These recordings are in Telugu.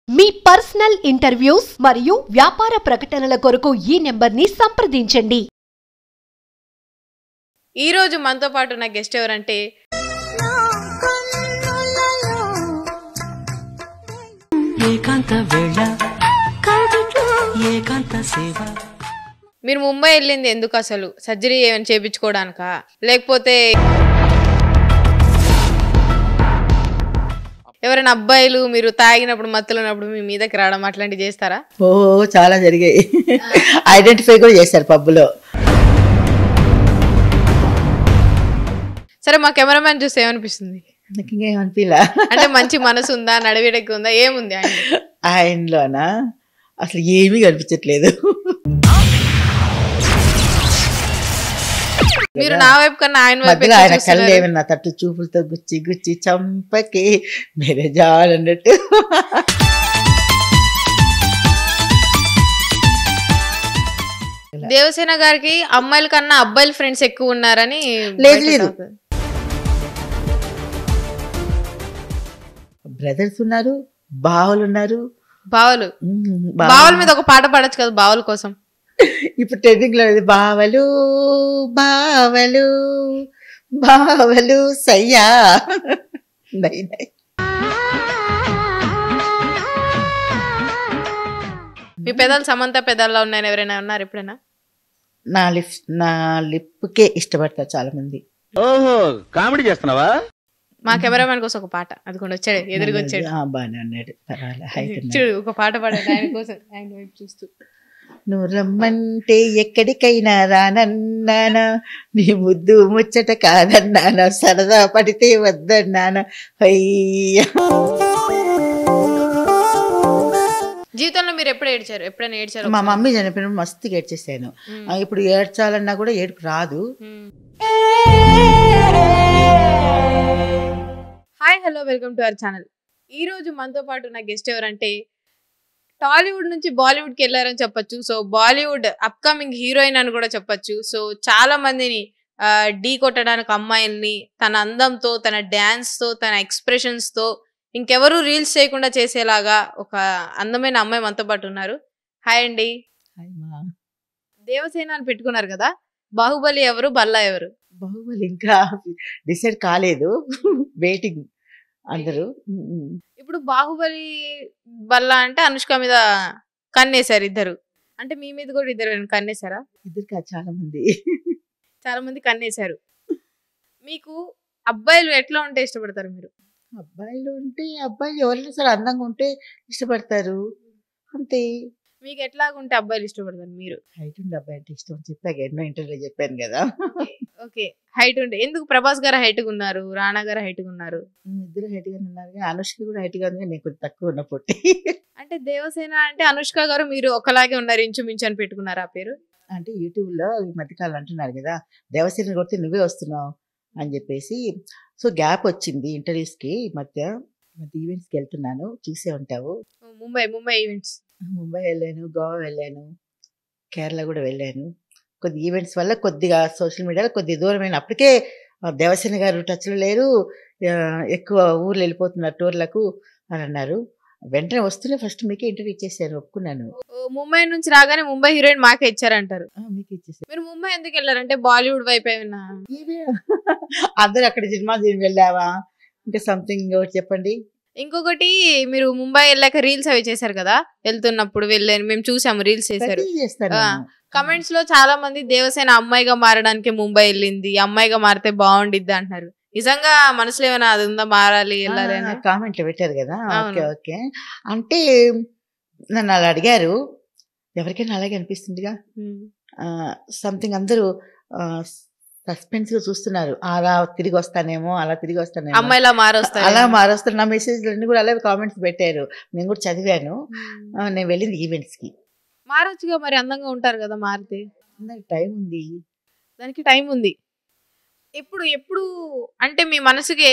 మీ పర్సనల్ ఇంటర్వ్యూస్ మరియు వ్యాపార ప్రకటనల కొరకు ఈ నెంబర్ని సంప్రదించండి. ఈ రోజు మనతో పాటు ఉన్న గెస్ట్ ఎవరంటే ఏకాంత వేళ ఏకాంత సేవ. మీరు ముంబై వెళ్ళింది ఎందుకు? అసలు సర్జరీ ఏమైనా చేయించుకోవడానికా, లేకపోతే ఎవరైనా అబ్బాయిలు మీరు తాగినప్పుడు మత్తులో ఉన్నప్పుడు మీ మీదకి రావడం అట్లాంటివి చేస్తారా? ఓ చాలా జరిగాయి. ఐడెంటిఫై కూడా చేశారు పబ్బులో. సరే, మా కెమెరామ్యాన్ చూస్తే ఏమనిపిస్తుంది? నాకు ఇంకేమనిపిలా. అంటే మంచి మనసు ఉందా, నడవడికి ఉందా, ఏముంది ఆయన? ఆయనలోనా అసలు ఏమీ కనిపించట్లేదు. మీరు నా వైపు కన్నా ఆయన మధ్యలో ఆయన వైపు కళ్ళు ఏమన్నా తట్టు చూపులతో గుచ్చి గుచ్చి చంపకే మీరే జాలన్నట్టు. దేవసేన గారికి అమ్మాయిల కన్నా అబ్బాయిల ఫ్రెండ్స్ ఎక్కువ ఉన్నారని. లేదు, బ్రదర్స్ ఉన్నారు, బావలు ఉన్నారు. బావలు మీద ఒక పాట పాడొచ్చు కదా బావల కోసం. ఇప్పుడు ట్రెండింగ్ లో బావలు బావలు బావలు సయ్యా. మీ పెదాలు సమంత పెదాల్లో ఉన్నాయని ఎవరైనా ఉన్నారు ఎప్పుడైనా? నా లిప్కే ఇష్టపడతారు చాలా మంది. ఓహో, కామెడీ చేస్తున్నావా? మా కెమెరామెన్ కోసం ఒక పాట అది కూడా వచ్చాడు, ఎదురుగా వచ్చాడు. బాగానే ఉన్నాడు, చూడు ఒక పాట పాడాడు ఆయన కోసం, ఆయన వైపు చూస్తూ. నువ్వు రమ్మంటే ఎక్కడికైనా రానన్నానా, నీ ముద్దు ముచ్చట కాదన్నానా, సరదా పడితే వద్దన్నానా. అయ్యా, జీవితంలో మీరు ఎప్పుడు ఏడ్చారు? ఎప్పుడైనా ఏడ్చారు? మా మమ్మీ చనిపోయినప్పుడు మస్తుగా ఏడ్చేసాను. ఇప్పుడు ఏడ్చాలన్నా కూడా ఏడుపు రాదు. Hi, hello, welcome to our channel. ఈ రోజు మనతో పాటు ఉన్న గెస్ట్ ఎవరంటే టాలీవుడ్ నుంచి బాలీవుడ్కి వెళ్ళారని చెప్పొచ్చు. సో బాలీవుడ్ అప్కమింగ్ హీరోయిన్ అని కూడా చెప్పొచ్చు. సో చాలా మందిని ఢీ కొట్టడానికి అమ్మాయిల్ని తన అందంతో, తన డ్యాన్స్తో, తన ఎక్స్ప్రెషన్స్తో ఇంకెవరూ రీల్స్ చేయకుండా చేసేలాగా ఒక అందమైన అమ్మాయి మనతో పాటు ఉన్నారు. హాయ్ అండి. దేవసేన అని పెట్టుకున్నారు కదా, బాహుబలి ఎవరు, బల్లా ఎవరు? బాహుబలి ఇంకా డిసైడ్ కాలేదు, వెయిటింగ్ అందరూ. ఇప్పుడు బాహుబలి బల్లా అంటే అనుష్క మీద కన్నేశారు ఇద్దరు, అంటే మీ మీద కూడా ఇద్దరు కన్నేశారా? ఇద్దరు కాదు, చాలా మంది కన్నేశారు. మీకు అబ్బాయిలు ఎట్లా ఉంటే ఇష్టపడతారు మీరు? అబ్బాయిలు ఎవరైనా సరే అందంగా ఉంటే ఇష్టపడతారు, అంతే. మీకు ఎట్లాగుంటే అబ్బాయిలు ఇష్టపడతారు మీరు? హైట్ ఉండే అబ్బాయి అంటే ఇష్టం, చెప్పాక ఎన్నో ఇంటర్వ్యూలో చెప్పాను కదా. ఓకే, హైట్ ఉండే. ఎందుకు ప్రభాస్ గారు హైట్ గా ఉన్నారు, రాణా గారు హైట్ గా ఉన్నారు? ఇద్దరు హైట్ గా ఉన్నారు, కానీ అనుష్క కూడా హైట్ గా ఉంది, నేను కొంచెం తక్కువ ఉన్న పొట్టి. అంటే దేవసేన అంటే అనుష్క గారు మీరు ఒకలాగే ఉన్నారు, ఇంచుమించు అని పెట్టుకున్నారు ఆ పేరు. అంటే యూట్యూబ్ లో ఈ మధ్యకాలం అంటున్నారు కదా, దేవసేన కొడితే నువ్వే వస్తున్నావు అని చెప్పేసి. సో గ్యాప్ వచ్చింది ఇంటర్వ్యూస్కి. ఈ మధ్య ఈవెంట్స్కి వెళ్తున్నాను, చూసే ఉంటావు. ముంబై ఈవెంట్స్. ముంబై వెళ్ళాను, గోవా వెళ్ళాను, కేరళ కూడా వెళ్ళాను. కొద్ది ఈవెంట్స్ వల్ల కొద్దిగా సోషల్ మీడియాలో కొద్దిగా దూరమైన. అప్పటికే దేవసేన గారు టచ్లో లేరు, ఎక్కువ ఊర్లు వెళ్ళిపోతున్నారు టూర్లకు అని అన్నారు. వెంటనే వస్తూనే ఫస్ట్ మీకే ఇంటర్వ్యూ ఇచ్చేసాను, ఒప్పుకున్నాను. ముంబై నుంచి రాగానే ముంబై హీరోయిన్ మాకే ఇచ్చారంటారు. మీకు ఇచ్చేసాను. మీరు ముంబై ఎందుకు వెళ్ళారంటే బాలీవుడ్ వైపు ఏమన్నా? అందరూ అక్కడ సినిమా వెళ్ళావా, ఇంకా సంథింగ్ చెప్పండి. ఇంకొకటి, మీరు ముంబై వెళ్ళాక రీల్స్ అవి చేశారు కదా, వెళ్తున్నప్పుడు వెళ్ళాను, మేము చూసాము రీల్స్ చేశారు. కమెంట్స్ లో చాలా మంది దేవసేన అమ్మాయిగా మారడానికి ముంబై వెళ్ళింది, అమ్మాయిగా మారితే బాగుండిద్ది అంటున్నారు. నిజంగా మనసులో ఏమైనా అది ఉందా, మారాలి వెళ్ళాలి అని? కామెంట్లు పెట్టారు కదా. ఓకే ఓకే అంటే నన్ను అలా అడిగారు, ఎవరికైనా అలాగే అనిపిస్తుందిగా. సంథింగ్ అందరూ సస్పెన్స్ గా చూస్తున్నారు, అలా తిరిగి వస్తానేమో, అలా తిరిగి వస్తానేమో, అమ్మాయిలా మారొస్తారు, అలా మారొస్తారు. నా మెసేజ్లు అన్ని కూడా అలాగే కామెంట్స్ పెట్టారు, నేను కూడా చదివాను. నేను వెళ్ళింది ఈవెంట్స్ కి. మారొచ్చుగా, మరి అందంగా ఉంటారు కదా మారితే. టైం ఉంది, దానికి టైం ఉంది. ఎప్పుడు అంటే మీ మనసుకి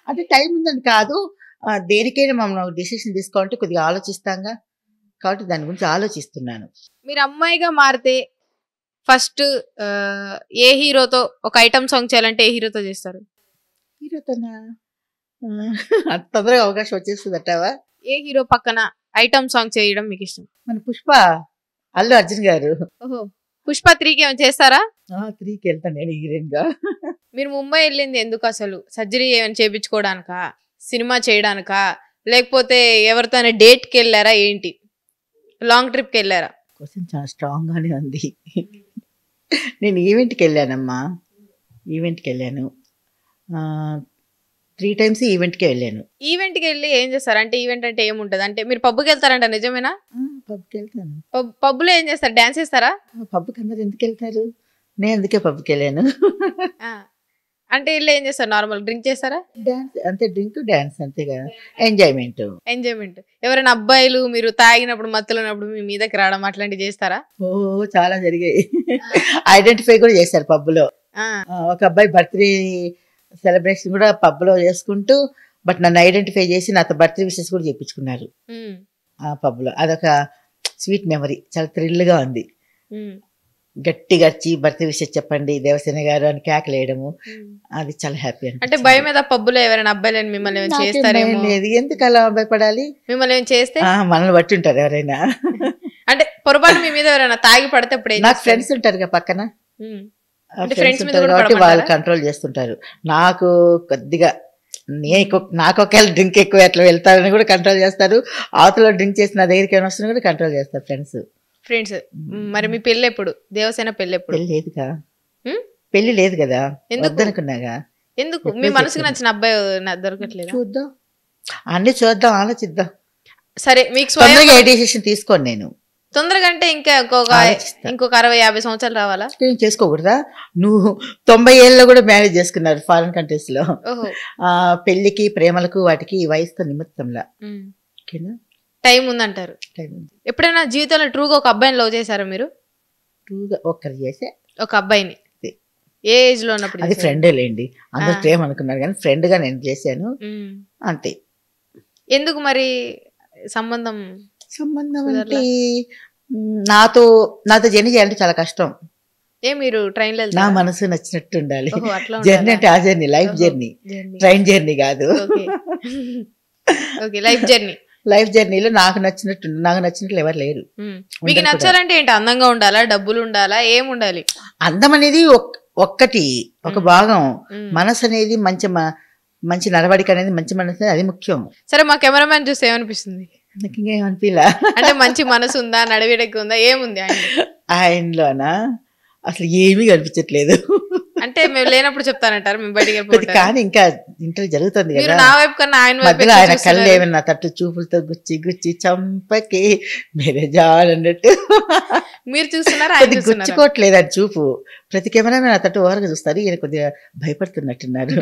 అంటే టైం ఉందని కాదు, దేనికైనా మనం డిసిషన్ తీసుకోవాలంటే కొద్దిగా ఆలోచిస్తాంగా, కాబట్టి దాని గురించి ఆలోచిస్తున్నాను. మీరు అమ్మాయిగా మారితే ఫస్ట్ ఏ హీరోతో ఒక ఐటమ్ సాంగ్ చేయాలంటే ఏ హీరోతో చేస్తారు? హీరోతోనా? అంత తొందరగా అవకాశం వచ్చేస్తుంది అంటావా? ఏ హీరో పక్కన ఐటమ్ సాంగ్ చేయడం మీకు ఇష్టం? మన పుష్ప అల్లు అర్జున్ గారు. ఓహో, పుష్ప 3కి ఏమైనా చేస్తారా? 3కి వెళ్తాను నేను హీరోయిన్ గా. మీరు ముంబై వెళ్ళింది ఎందుకు అసలు? సర్జరీ ఏమైనా చేయించుకోవడానికా, సినిమా చేయడానికా, లేకపోతే ఎవరితో డేట్కి వెళ్ళారా, ఏంటి లాంగ్ ట్రిప్కి వెళ్ళారా? క్వశ్చన్ చాలా స్ట్రాంగ్ గానే ఉంది. నేను ఈవెంట్కి వెళ్ళానమ్మా, ఈవెంట్కి వెళ్ళాను 3 times ఈవెంట్కి వెళ్ళాను. ఈవెంట్కి వెళ్ళి ఏం చేస్తారు? అంటే ఈవెంట్ అంటే ఏముంటది? అంటే మీరు పబ్కి వెళ్తారంట, నిజమేనా? పబ్కి వెళ్తాను. పబ్లో ఏం చేస్తారు? డాన్స్ చేస్తారా? పబ్కి అందరు ఎందుకు వెళ్తారు, నేను అందుకే పబ్కి వెళ్ళాను. అంటే ఇల్లు ఏం చేస్తారు? నార్మల్ డ్రింక్ చేస్తారా? డాన్స్ అంతే, డ్రింక్ డాన్స్ అంతేగా, ఎంజాయ్మెంట్. ఎవరైనా అబ్బాయిలు మీరు తాగినప్పుడు మత్తులున్నప్పుడు మీ మీదకి రావడం అట్లాంటివి చేస్తారా? చాలా జరిగాయి. ఐడెంటిఫై కూడా చేశారు పబ్లో. ఒక అబ్బాయి బర్త్డే సెలబ్రేషన్ కూడా పబ్లో చేసుకుంటూ, బట్ నన్ను ఐడెంటిఫై చేసి నాతో బర్త్డే విషెస్ కూడా చేయించుకున్నారు ఆ పబ్లో. అదొక స్వీట్ మెమరీ, చాలా థ్రిల్గా ఉంది. గట్టిగా వచ్చి బర్త్డే విషెస్ చెప్పండి దేవసేన గారు అని కేకలు వేయడము, అది చాలా హ్యాపీ. అంటే భయం మీద పబ్బులో ఎవరైనా అబ్బాయిలు మిమ్మల్ని చేస్తారేమో? లేదు, ఎందుకు అలా భయపడాలి? మిమ్మల్ని చేస్తే మనల్ని బట్టి ఉంటారు ఎవరైనా. అంటే పొరపాటు మీ మీద ఎవరైనా తాగి పడితే నాకు ఫ్రెండ్స్ ఉంటారు పక్కన, ఫ్రెండ్స్ మీద కాబట్టి వాళ్ళు కంట్రోల్ చేస్తుంటారు. నాకు కొద్దిగా నాకు ఒకవేళ డ్రింక్ ఎక్కువ ఎట్లా వెళ్తారని కూడా కంట్రోల్ చేస్తారు. అవతల డ్రింక్ చేసి నా దగ్గరికి ఏమైనా వస్తున్నా కూడా కంట్రోల్ చేస్తారు ఫ్రెండ్స్. మరి మీ పెళ్ళి ఎప్పుడు? దేవసేన పెళ్ళి ఎప్పుడు? లేదుగా, పెళ్లి లేదు కదా, వద్దనుకున్నాగా. ఎందుకు? మీ మనసుకు నచ్చిన అబ్బాయి దొరకట్లేదు? చూద్దాం, అన్ని చూద్దాం, ఆలోచిద్దాం. సరే, మీకు తొందరగా ఏ డిసిషన్ తీసుకోండి. నేను తొందరగా అంటే ఇంకా ఇంకొక 60-50 సంవత్సరాలు రావాలా? నేను చేసుకోకూడదా? నువ్వు 90 ఏళ్ళలో కూడా మ్యారేజ్ చేసుకున్నారు ఫారిన్ కంట్రీస్ లో. పెళ్లికి ప్రేమలకు వాటికి వయసుతో నిమిత్తంలా. ఓకేనా, టైం ఉందంటారు. ఎప్పుడైనా జీవితంలో ట్రూగా ఒక అబ్బాయిని లవ్ చేశారా మీరు? ట్రూగా ఒక్కరు చేసే, ఒక అబ్బాయిని ఏ ఏజ్ లో ఉన్నప్పుడు? అది ఫ్రెండే లేండి, అందరు ప్రేమ అనుకున్నారు కానీ ఫ్రెండ్ గా నేను చేశాను అంతే. ఎందుకు మరి సంబంధం అంటే నాతో జర్నీ చేయాలంటే చాలా కష్టం. మీరు ట్రైన్ లో నా మనసు నచ్చినట్టు ఉండాలి. జర్నీ అంటే ఆ journey, life journey, train journey కాదు. లైఫ్ జర్నీలో నాకు నచ్చినట్లు ఎవరు లేరు. మీకు నచ్చాలంటే ఏంటి? అందంగా ఉండాలా, డబ్బులు ఉండాలా, ఏముండాలి? అందం అనేది ఒక్కటి, ఒక భాగం. మనసు అనేది మంచి నడవడిక అనేది, మంచి మనసు, అది ముఖ్యం. సరే, మా కెమెరామ్యాన్ చూస్తే ఏమనిపిస్తుంది? నాకు ఇంకేమనిపిలా. అంటే మంచి మనసు ఉందా, నడవడిక ఉందా, ఏముంది ఆయనలోనా? అసలు ఏమీ కనిపించట్లేదు. అంటే మేము లేనప్పుడు చెప్తానంటారు, మేము బయటికి. కానీ ఇంకా ఇంటర్వ్యూ జరుగుతుంది కదా, నా వైపు కన్నా మధ్యలో ఆయన కళ్ళు ఏమన్నా తట్టు చూపులతో గుచ్చి చంపకి మీరే జాలన్నట్టు మీరు చూస్తున్నారా? గుచ్చుకోవట్లేదు అని చూపు. ప్రతి కెమెరా నా తట్టు ఓరగా చూస్తారు, ఈయన కొద్దిగా భయపడుతున్నట్టున్నారు.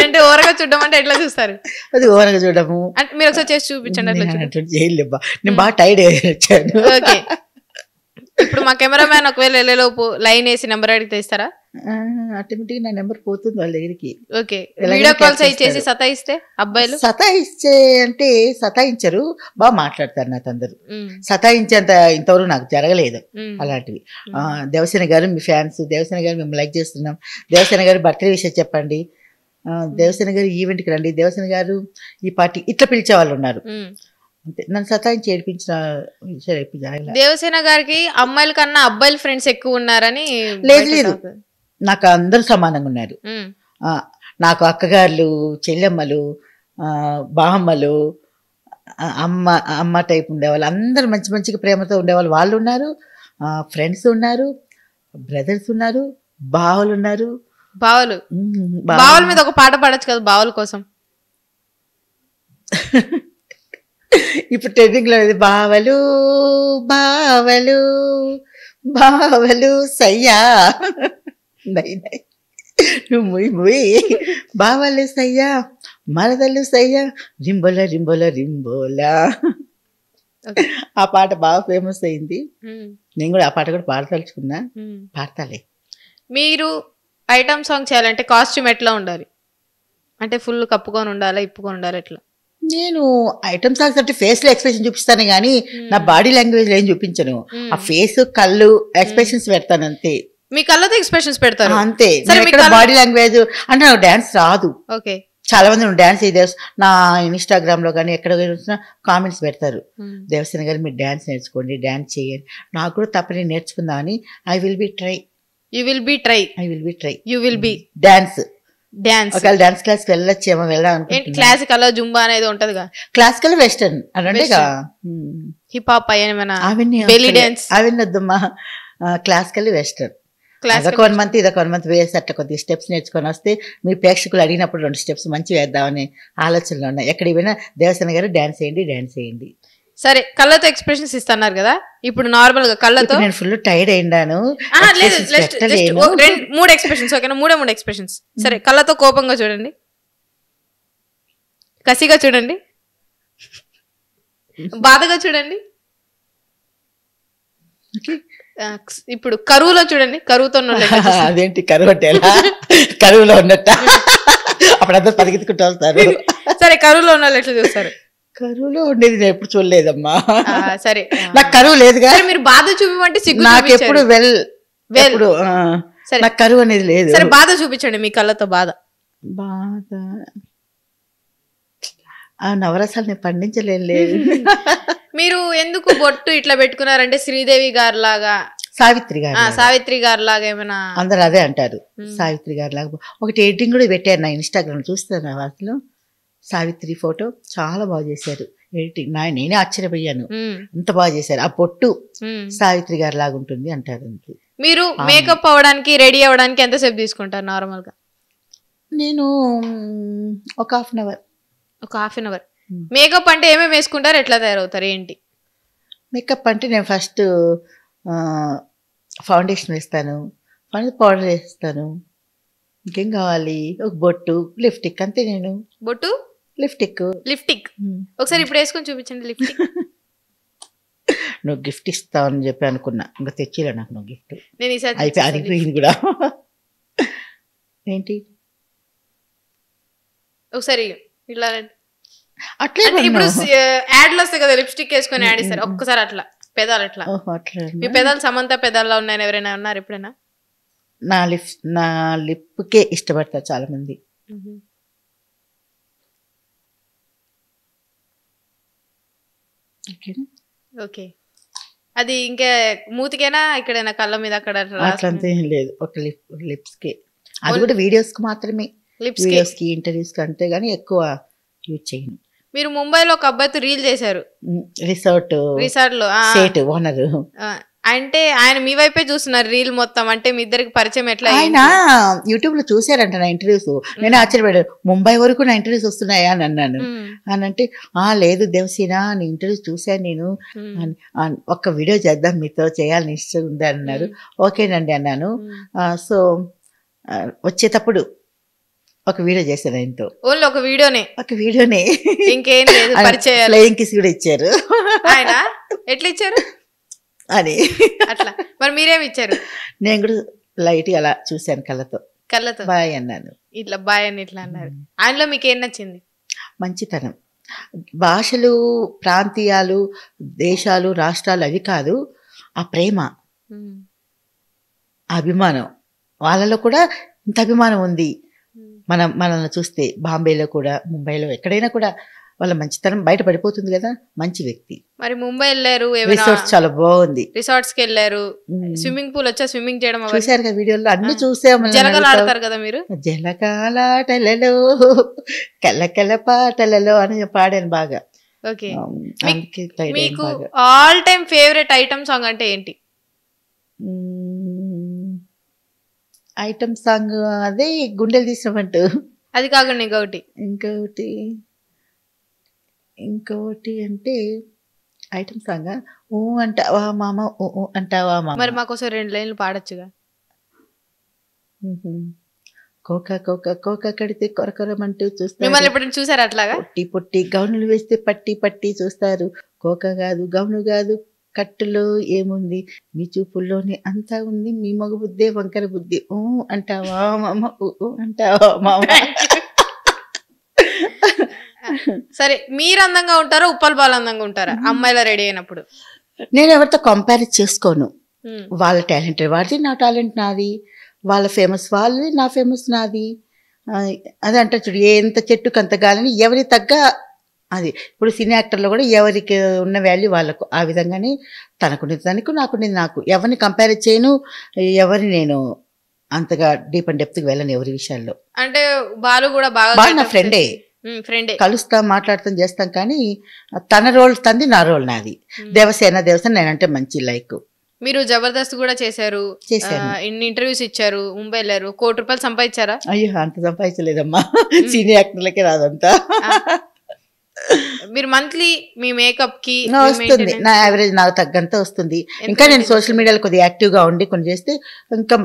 అంటే ఓరగా చూడడం అంటే ఎట్లా చూస్తారు? అది ఓరగా చూడము. మీరు ఒకసారి చేసి చూపించండి. చేయలేబ్బా, నేను బాగా టైర్డ్ వచ్చాను. ఓకే, ఇప్పుడు మా కెమెరామ్యాన్ ఒకవేళ వెళ్ళేలోపు లైన్ వేసి నెంబర్ అడిగితే ఇస్తారా? ఆటోమేటిక్ నా నెంబర్ పోతుంది వాళ్ళ దగ్గరికి. ఓకే, వీడియో కాల్స్ చేసి సతాయిస్తే అబ్బాయిలు? సతాయిస్తే అంటే సతాయించరు, బాగా మాట్లాడతారు నాతో అందరు. సతాయించేంత ఇంతవరకు నాకు జరగలేదు అలాంటివి. దేవసేన గారు మీ ఫ్యాన్స్, దేవసేన గారు మేము లైక్ చేస్తున్నాం, దేవసేన గారు బర్త్డే విషయం చెప్పండి, దేవసేన గారు ఈవెంట్కి రండి, దేవసేన గారు ఈ పార్టీ, ఇట్లా పిలిచే వాళ్ళు ఉన్నారు. నన్ను సతాయించి ఏడిపించిన విషయాలు. దేవసేన గారికి అమ్మాయిల కన్నా అబ్బాయిల ఫ్రెండ్స్ ఎక్కువ ఉన్నారని? లేదు, నాకు అందరూ సమానంగా ఉన్నారు. నాకు చెల్లెమ్మలు, బామ్మలు, అమ్మ టైప్ ఉండేవాళ్ళు, అందరూ మంచిగా ప్రేమతో ఉండేవాళ్ళు వాళ్ళు ఉన్నారు. ఫ్రెండ్స్ ఉన్నారు, బ్రదర్స్ ఉన్నారు, బావలు ఉన్నారు. బావల మీద ఒక పాట పాడొచ్చు కదా బావల కోసం? ఇప్పుడు ట్రెండింగ్ లో బావలు బావలు బావలు సయ్యా, నువ్వు ముయ్ బావలు సయ్యా, మరదలు సయ్యా, రింబోల రింబోల రింబోలా. ఆ పాట బాగా ఫేమస్ అయింది. నేను కూడా ఆ పాట కూడా పాడదలుచుకున్నా, పాడతాలే. మీరు ఐటమ్ సాంగ్ చేయాలంటే కాస్ట్యూమ్ ఎట్లా ఉండాలి? అంటే ఫుల్ కప్పుకొని ఉండాలా, ఇప్పుకొని ఉండాలి, ఎట్లా? నేను ఐటమ్ సాంగ్స్ అంటే ఫేస్ లో ఎక్స్ప్రెషన్ చూపిస్తాను కానీ నా బాడీ లాంగ్వేజ్ లో ఏం చూపించను. ఆ ఫేస్, కళ్ళు ఎక్స్ప్రెషన్స్ పెడతాను అంతే. మీ కళ్ళతో ఎక్స్ప్రెషన్స్ పెడతారు అంతే. బాడీ లాంగ్వేజ్ అంటే నాకు డాన్స్ రాదు. ఓకే, చాలా మంది డాన్స్ నా ఇన్స్టాగ్రామ్ లో కానీ ఎక్కడ కామెంట్స్ పెడతారు, దేవసేన గారు మీరు డాన్స్ నేర్చుకోండి, డాన్స్ చేయండి. నాకు కూడా తప్పని నేర్చుకుందామని I will be try dance. ఒకవేళ డాన్స్ క్లాస్ వెళ్ళొచ్చేమో, వెళ్ళాలి. క్లాసికల్ జుంబా అనేది ఉంటదిగా, క్లాసికల్ వెస్టర్న్ అంటే హిప్ హాప్ అవన్నీ వద్దమ్మా, క్లాసికల్ వెస్టర్న్. అదొక 1 month ఇదొక 1 month వేసి అట్లా కొద్దిగా స్టెప్స్ నేర్చుకొని వస్తే మీ ప్రేక్షకులు అడిగినప్పుడు 2 steps మంచి వేద్దామని ఆలోచనలో ఉన్నాయి. ఎక్కడికి పోయినా దేవసేన గారు డాన్స్ చేయండి. సరే, కళ్ళతో ఎక్స్ప్రెషన్స్ ఇస్తున్నారు కదా, ఇప్పుడు నార్మల్ గా కళ్ళతో నేను ఫుల్ టైర్డ్ అయిందాను. 3 ఎక్స్ప్రెషన్స్ ఓకేనా, 3 ఎక్స్ప్రెషన్స్. సరే, కళ్ళతో కోపంగా చూడండి, కసిగా చూడండి, బాధగా చూడండి. ఇప్పుడు కరువులో చూడండి, కరువుతో అదేంటి కరువు అంటే కరువులో ఉన్నట్ట అప్పుడు అందరూ పరిగెత్తుకుంటూ వస్తారు. సరే, కరువులో ఉన్న వాళ్ళు ఎట్లా చూస్తారు? కరువులో ఉండేది నేను ఎప్పుడు చూడలేదమ్మా. సరే, నాకు కరువు లేదుగా. మీరు బాధ చూపిమంటే సిగ్గు, నాకు ఎప్పుడు ఎప్పుడు నాకు కరువు అనేది లేదు. సరే, బాధ చూపించండి, మీ కళ్ళతో బాధ. ఆ నవరసాలు నేను పండించలేదు. మీరు ఎందుకు బొట్టు ఇట్లా పెట్టుకున్నారంటే శ్రీదేవి గారు లాగా, సావిత్రి గారు లాగా ఏమైనా? అందరు అదే అంటారు, సావిత్రి గారు లాగా. ఒకటి ఎడిటింగ్ కూడా పెట్టారు నా ఇన్స్టాగ్రామ్, చూస్తాను వాటిలో. సావిత్రి ఫోటో చాలా బాగా చేశారు ఎడిటింగ్. నేనే ఆశ్చర్యపోయాను, అంత బాగా చేశారు. ఆ పొట్టు సావిత్రి గారు లాగా ఉంటుంది అంటారు. మీరు మేకప్ అవ్వడానికి, రెడీ అవ్వడానికి ఎంతసేపు తీసుకుంటారు నార్మల్ గా? నేను ఒక హాఫ్ అన్ అవర్. మేకప్ అంటే ఏమేమి వేసుకుంటారు, ఎట్లా తయారవుతారు, ఏంటి? మేకప్ అంటే నేను ఫస్ట్ ఫౌండేషన్ వేస్తాను, పౌడర్ వేస్తాను, ఇంకేం కావాలి, ఒక బొట్టు, లిప్స్టిక్, అంతే. నేను బొట్టు, లిప్స్టిక్. ఒకసారి ఇప్పుడు వేసుకొని చూపించండి లిప్స్టిక్. నువ్వు గిఫ్ట్ ఇస్తావు అని చెప్పి అనుకున్నా, ఇంకా తెచ్చిలే నాకు నువ్వు గిఫ్ట్. నేను ఈసారి అయిపోయి అరిగిపోయింది కూడా. ఏంటి ఒకసారి ఇట్లా అట్లే ఇప్పుడు యాడ్లు వస్తాయి కదా, లిప్స్టిక్ వేసుకొని యాడ్ ఇస్తారు, ఒక్కసారి అట్లా పెదాలు అట్లా. మీ పెదాలు సమంత పెదాల్లో ఉన్నాయని ఎవరైనా ఉన్నారు ఎప్పుడైనా? నా లిప్కే ఇష్టపడతారు చాలా మంది. ఓకే, అది ఇంకా మూతికేనా, ఇక్కడైనా కళ్ళ మీద అక్కడ? అట్లంతా ఏం లేదు, ఒక లిప్స్కే. అది కూడా వీడియోస్ కి మాత్రమే, వీడియోస్ కి, ఇంటర్వ్యూస్ కి, అంతే గానీ ఎక్కువ యూజ్ చేయను. మీరు ముంబైలో ఒక అబ్బాయితో రీల్ చేశారు, రిసార్ట్ లో సేట్ ఓనర్. అంటే ఆయన మీ వైపే చూస్తున్నారు రీల్ మొత్తం, అంటే మీ ఇద్దరికి పరిచయం ఎట్లా? ఆయన యూట్యూబ్ లో చూసారంట నా ఇంటర్వ్యూస్. నేను ఆశ్చర్యపడ్డాను, ముంబై వరకు నా ఇంటర్వ్యూస్ వస్తున్నాయా అని అన్నాను. అని అంటే లేదు దేవసేన, నీ ఇంటర్వ్యూస్ చూసాను నేను, ఒక్క వీడియో చేద్దాం మీతో, చేయాలని ఇష్టం ఉంది అన్నారు. ఓకేనండి అన్నాను. సో వచ్చేటప్పుడు ఒక వీడియో చేశాను ఆయనతో. ఓన్లీ ఒక వీడియోనే, ఇంకేం లేదు. ఫ్లయింగ్ కిస్ కూడా ఇచ్చారు. ఆయన ఎట్లా ఇచ్చారు అని అట్లా? మరి మీరేమి ఇచ్చారు? నేను కూడా లైట్ అలా చూశాను, కళ్ళతో బాయ్ అన్నాను. ఇట్లా బాయ్ అని ఇట్లా అన్నారు. ఆయనలో మీకు ఏం నచ్చింది? మంచితనం. భాషలు, ప్రాంతీయాలు, దేశాలు, రాష్ట్రాలు అవి కాదు, ఆ ప్రేమ, అభిమానం. వాళ్ళలో కూడా ఇంత అభిమానం ఉంది. మనల్ని చూస్తే బాంబేలో కూడా, ముంబైలో, ఎక్కడైనా కూడా వాళ్ళ మంచితనం బయట పడిపోతుంది కదా. మంచి వ్యక్తి. మరి ముంబై వెళ్ళారు, రిసార్ట్స్ చాలా బాగుంది, రిసార్ట్స్ కి వెళ్ళారు, స్విమ్మింగ్ పూల్ వచ్చా, స్విమ్మింగ్ చేయడం చూసారు కదా వీడియోలో, అన్ని చూసాము. జలకాలాడతారు కదా మీరు? జలకాలాటలలో కళ్ళకళ్ళ పాటలలో అని పాడాను బాగా. ఓకే, మీకు all time favourite item song అంటే ఏంటి? ఐటమ్ సాంగ్ అదే గుండెలు తీసినట్టు. అది కాకుండా ఇంకోటి అంటే ఐటమ్ సాంగ్ ఓ అంటావా మామ, ఓ అంటావా మామ. మరి మాకోసం 2 లైన్లు పాడొచ్చుగా. కోక కోక కోక కడితే కొరకొరమంటూ చూస్తారు. మిమ్మల్ని ఎప్పుడైనా చూసారు అట్లాగా? పొట్టి గౌనులు వేస్తే పట్టి చూస్తారు. కోక కాదు, గౌను కాదు, కట్టులో ఏముంది, మీ చూపుల్లోనే అంతా ఉంది, మీ మగ బుద్ధే వంకర బుద్ధి, ఓ అంటావా మామ, ఓ అంటావా మామ. సరే, మీరు అందంగా ఉంటారా, ఉప్పల్ బాల్ అందంగా ఉంటారా అమ్మాయిలా రెడీ అయినప్పుడు? నేను ఎవరితో కంపేర్ చేసుకోను. వాళ్ళ టాలెంట్ వాడిది, నా టాలెంట్ నాది. వాళ్ళ ఫేమస్ వాళ్ళది, నా ఫేమస్ నాది. అదే అంటారు చూడు, ఎంత చెట్టుకు అంత గాలని, ఎవరి తగ్గ అది. ఇప్పుడు సినీ యాక్టర్లో కూడా ఎవరికి ఉన్న వాల్యూ వాళ్ళకు, ఆ విధంగానే తనకున్నది తనకు, నాకున్నది నాకు. ఎవరిని కంపేర్ చేయను, ఎవరిని నేను అంతగా డీప్ అండ్ డెప్త్కి వెళ్ళను ఎవరి విషయాల్లో. అంటే బాలు కూడా బాగా నా ఫ్రెండే, కలుస్తాం, మాట్లాడతాం, చేస్తాం. కానీ తన రోల్ తంది, నా రోల్ నాది. దేవసేన నేనంటే మంచి లైక్. మీరు జబర్దస్త్ కూడా చేశారు, ఇన్ని ఇంటర్వ్యూస్ ఇచ్చారు, ముంబై వెళ్ళారు, ₹1 కోటి సంపాదించారా? అయ్యో అంత సంపాదించలేదమ్మా, సీనియర్ యాక్టర్లకే రాదంతా. మీరు మంత్లీ మీ మేకప్ కి వస్తుంది, నా యావరేజ్ నాకు తగ్గంత వస్తుంది. ఇంకా నేను సోషల్ మీడియాలో కొద్దిగా యాక్టివ్గా ఉండి కొన్ని చేస్తే ఇంకా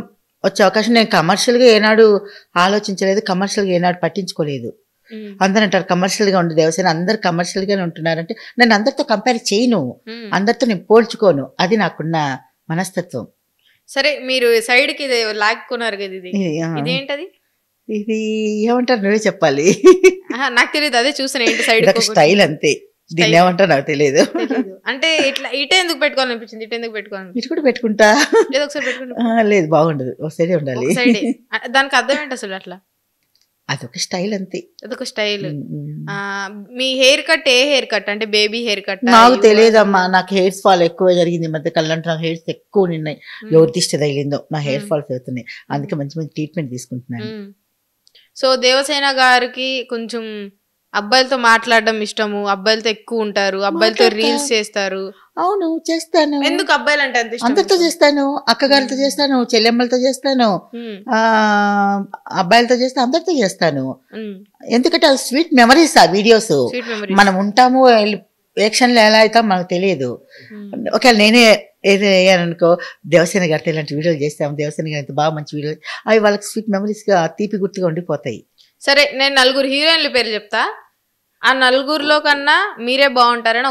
వచ్చే అవకాశం. నేను కమర్షియల్గా ఏనాడు ఆలోచించలేదు, కమర్షియల్గా ఏనాడు పట్టించుకోలేదు. అందరు అంటారు కమర్షియల్ గా ఉండి దేవసేన, అందరు కమర్షియల్ గానే ఉంటున్నారంటే నేను అందరితో కంపేర్ చేయను, అందరితో నేను పోల్చుకోను. అది నాకున్న మనస్తత్వం. సరే, మీరు సైడ్ కి లాక్కున్నారు కదా, ఇదేంటది? ఇది ఏమంటారు నువ్వే చెప్పాలి. నాకు తెలియదు, అదే చూసాను. ఏంటి సైడ్ స్టైల్ అంతే, దీన్ని ఏమంటారు నాకు తెలియదు. అంటే ఇట్లా ఇటే ఎందుకు పెట్టుకోవాలనిపించింది? ఇటు ఎందుకు పెట్టుకోవాలి? ఇటు కూడా పెట్టుకుంటా. లేదు ఒకసారి పెట్టుకుంటా. లేదు, బాగుండదు, ఒక సైడే ఉండాలి. దానికి అర్థం ఏంటి అసలు? అట్లా అదొక స్టైల్ అంతే, అదొక స్టైల్. మీ హెయిర్ కట్ ఏ హెయిర్ కట్? అంటే బేబీ హెయిర్ కట్? నాకు తెలియదమ్మా, నాకు హెయిర్స్ ఫాల్ ఎక్కువ జరిగింది ఈ మధ్య కాలంలో. నాకు హెయిర్స్ ఎక్కువ నిన్నాయి, ఎవరి దిష్టి తగిలిందో నా హెయిర్ ఫాల్స్ అవుతున్నాయి. అందుకే మంచి మంచి ట్రీట్మెంట్ తీసుకుంటున్నాను. సో దేవసేన గారికి కొంచెం అబ్బాయిలతో మాట్లాడడం ఇష్టము, అబ్బాయిలతో ఎక్కువ ఉంటారు, అబ్బాయిలతో రీల్స్ చేస్తారు. అవును, చేస్తాను. ఎందుకు అబ్బాయిలు అంటే అంత ఇష్టం? అందరితో చేస్తాను, అక్కగారితో చేస్తాను, చెల్లెమ్మలతో చేస్తాను, అబ్బాయిలతో చేస్తాను, అందరితో చేస్తాను. ఎందుకంటే అది స్వీట్ మెమరీస్. ఆ వీడియోస్ మనం ఉంటాము, యాక్షన్లో ఎలా అవుతాం మనకు తెలియదు. ఒకవేళ నేనే ఏదో అయ్యాననుకో, దేవసేన గారితో ఇలాంటి వీడియోలు చేస్తాము, దేవసేన గారి ఎంత బాగా మంచి వీడియోలు, అవి వాళ్ళకి స్వీట్ మెమరీస్గా తీపి గుర్తుగా ఉండిపోతాయి. సరే, నేను 4 హీరోయిన్ల పేరు చెప్తా, ఆ 4లో కన్నా మీరే బాగుంటారని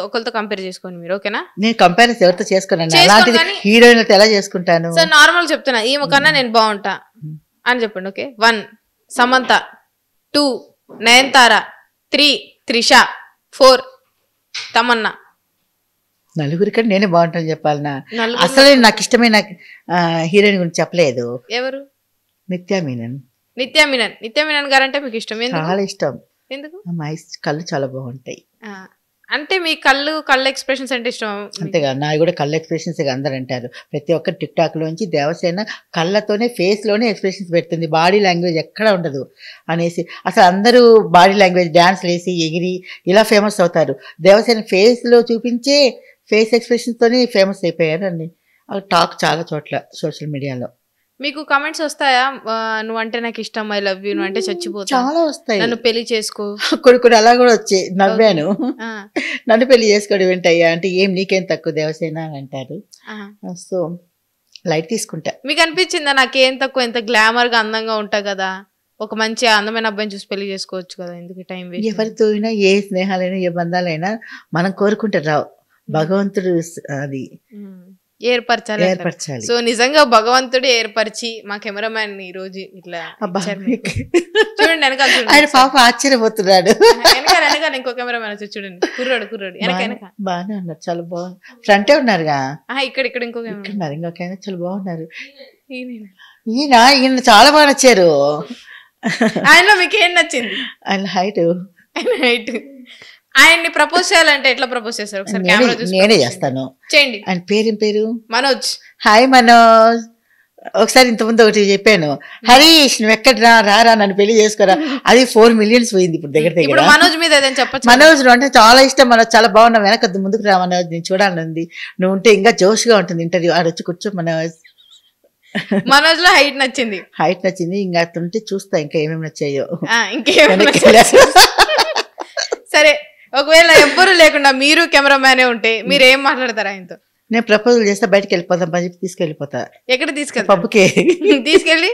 ఒకరితో కంపేర్ చేసుకోండి మీరు, ఓకేనా? నేను కంపారిజన్ ఎవరితో చేసుకున్నాను, అలాంటిది హీరోయిన్లతో ఎలా చేసుకుంటాను? సార్ నార్మల్ చెప్తున్నా, ఈమె కన్నా నేను బాగుంటా అని చెప్పండి, ఓకే? 1 సమంత, 2 నయనతార, 3 త్రిష, 4 తమన్నా. 4 కంటే నేనే బాగుంటాను చెప్పాలనా? అసలు నాకు ఇష్టమైన హీరోయిన్ గురించి చెప్పలేదు. ఎవరు? నిత్యా మీనన్. నిత్యా మీనన్ గారు అంటే మీకు ఇష్టం? చాలా ఇష్టం. ఎందుకు? కళ్ళు చాలా బాగుంటాయి. అంటే మీ కళ్ళ ఎక్స్ప్రెషన్స్ అంటే ఇష్టం? అంతేగా, నావి కూడా కళ్ళ ఎక్స్ప్రెషన్స్ అందరు అంటారు. ప్రతి ఒక్క టిక్ టాక్ లోంచి దేవసేన కళ్ళతోనే, ఫేస్ లోనే ఎక్స్ప్రెషన్స్ పెడుతుంది, బాడీ లాంగ్వేజ్ ఎక్కడ ఉండదు అనేసి. అసలు అందరూ బాడీ లాంగ్వేజ్ డాన్స్ వేసి ఎగిరి ఇలా ఫేమస్ అవుతారు. దేవసేన ఫేస్ లో చూపించే ఫేస్ ఎక్స్ప్రెషన్స్ తోనే ఫేమస్ అయిపోయారు అని టాక్ చాలా చోట్ల సోషల్ మీడియాలో. మీకు కమెంట్స్ వస్తాయా? నువ్వు అంటే నాకు ఇష్టం, ఐ లవ్ యూ, నువ్వు అంటే చచ్చిపోతా? చాలా వస్తాయి. నన్ను పెళ్లి చేసుకో, కొన్ని అలా కూడా వచ్చాయి. నవ్వాను, నన్ను పెళ్లి చేసుకోవడం ఏంటయ్యా అంటే, ఏం నీకేం తక్కువ దేవసేన అని అంటారు. సో లైట్ తీసుకుంటా. మీకు అనిపించిందా నాకేం తక్కువ, ఎంత గ్లామర్ గా అందంగా ఉంటా కదా, ఒక మంచి అందమైన అబ్బాయిని చూసి పెళ్లి చేసుకోవచ్చు కదా, ఎందుకు టైం వేస్ట్? ఎవరితో అయినా, ఏ స్నేహాలైనా, ఏ బంధాలైనా మనం కోరుకుంటే రావు, భగవంతుడు అది ఏర్పరచాలి. సో నిజంగా భగవంతుడు ఏర్పరిచి మా కెమెరామ్యాన్ ఈ రోజు ఇట్లా చూడండి, వెనకాల ఆయన పాప ఆశ్చర్యపోతున్నాడు. వెనకాల ఇంకో కెమెరామ్యాన్ వచ్చి చూడండి, కుర్రాడు వెనక బాగానే ఉన్నారు, చాలా బాగుంది. ఫ్రంటే ఉన్నారుగా, ఇక్కడ ఇంకో ఇంకొక చాలా బాగున్నారు. ఈయన చాలా బాగా నచ్చారు. ఆయనలో మీకు ఏం నచ్చింది? ఆయన హైట్. ఆయన్ని ప్రపోజ్ చేయాలంటే ఎట్లా ప్రపోజ్ చేస్తారు? ఒకసారి కెమెరా చూసి నేనే చేస్తాను. చేయండి. ఆయన పేరేం పేరు? మనోజ్. హాయ్ మనోజ్. ఒకసారి ఇంతకుముందు ఒకటి చెప్పాను, హరీష్ నువ్వు ఎక్కడ రారా నన్ను పెళ్లి చేసుకోరా, అది 4 million పోయింది ఇప్పుడు దగ్గర. మనోజ్ మీద ఏదైనా చెప్పచ్చు? మనోజ్ అంటే చాలా ఇష్టం, మనోజ్ చాలా బాగున్నావు, వెనక ముందుకు రా మనోజ్, నేను చూడాలనుంది, నువ్వు ఉంటే ఇంకా జోష్గా ఉంటుంది ఇంటర్వ్యూ. ఆడొచ్చి కూర్చో మనోజ్. మనోజ్ లో హైట్ నచ్చింది, ఇంకా అట్లుంటే చూస్తా ఇంకా ఏమేమి నచ్చాయో. సరే, ఒకవేళ ఎవ్వరు లేకుండా మీరు కెమెరామ్యానే ఉంటే మీరు ఏం మాట్లాడతారు ఆయనతో? నేను ప్రపోజల్ చేస్తే బయటకు వెళ్ళిపోతాం, పని చెప్పి తీసుకెళ్ళిపోతా. ఎక్కడ తీసుకెళ్తా? పబ్బుకే తీసుకెళ్ళి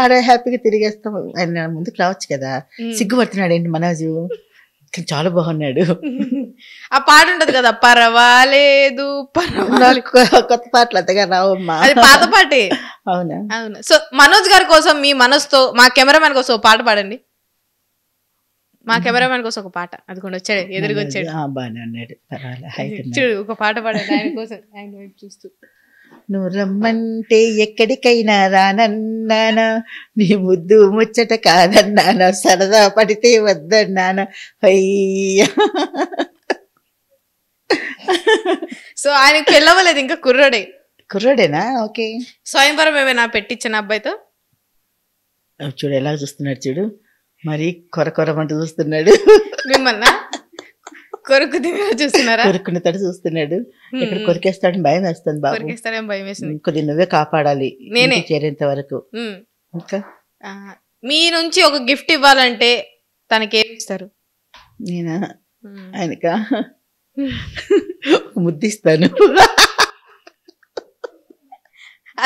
ఆడ హ్యాపీగా తిరిగేస్తాం. ఆయన ముందుకు రావచ్చు కదా, సిగ్గుపడుతున్నాడు ఏంటి మనోజు, చాలా బాగున్నాడు. ఆ పాట ఉంటది కదా, పర్వాలేదు కొత్త పాటలు అంతగా రావమ్మా, అది పాత పాటే. అవునా? అవును. సో మనోజ్ గారి కోసం మీ మనసుతో మా కెమెరామ్యాన్ కోసం పాట పాడండి. మా కెమెరామ్యాన్ కోసం ఒక పాట, అది కూడా వచ్చాడు, ఎదురుగా వచ్చాడు, బాగానే ఉన్నాడు, చూడు ఒక పాట పాడండి ఆయన కోసం, ఆయన వైపు చూస్తూ. నువ్వు రమ్మంటే ఎక్కడికైనా రానన్నానా, నీ ముద్దు ముచ్చట కాదన్నానా, సరదా పడితే వద్దన్నానా, అయ్యా. సో ఆయనకి పెళ్ళవలేదు ఇంకా కుర్రోడే. కుర్రాడేనా? ఓకే. స్వయంవరం ఏమైనా పెట్టించిన అబ్బాయితో? చూడు ఎలా చూస్తున్నాడు చూడు, మరి కొరకొరమంటూ చూస్తున్నాడు. మిమ్మల్ని కొరుకు చూస్తున్నారా? కొరుక్కున్నట్టు చూస్తున్నాడు. ఇక్కడ కొరికేస్తాడని భయం వేస్తుంది బాబు. కొరికేస్తాడేం భయం వేసింది. కొద్ది నువ్వే కాపాడాలి నేనే చేరేంత వరకు. ఇంకా మీ నుంచి ఒక గిఫ్ట్ ఇవ్వాలంటే తనకి ఏమి ఇస్తారు? నేనా ఆయనకా ముద్దిస్తాను.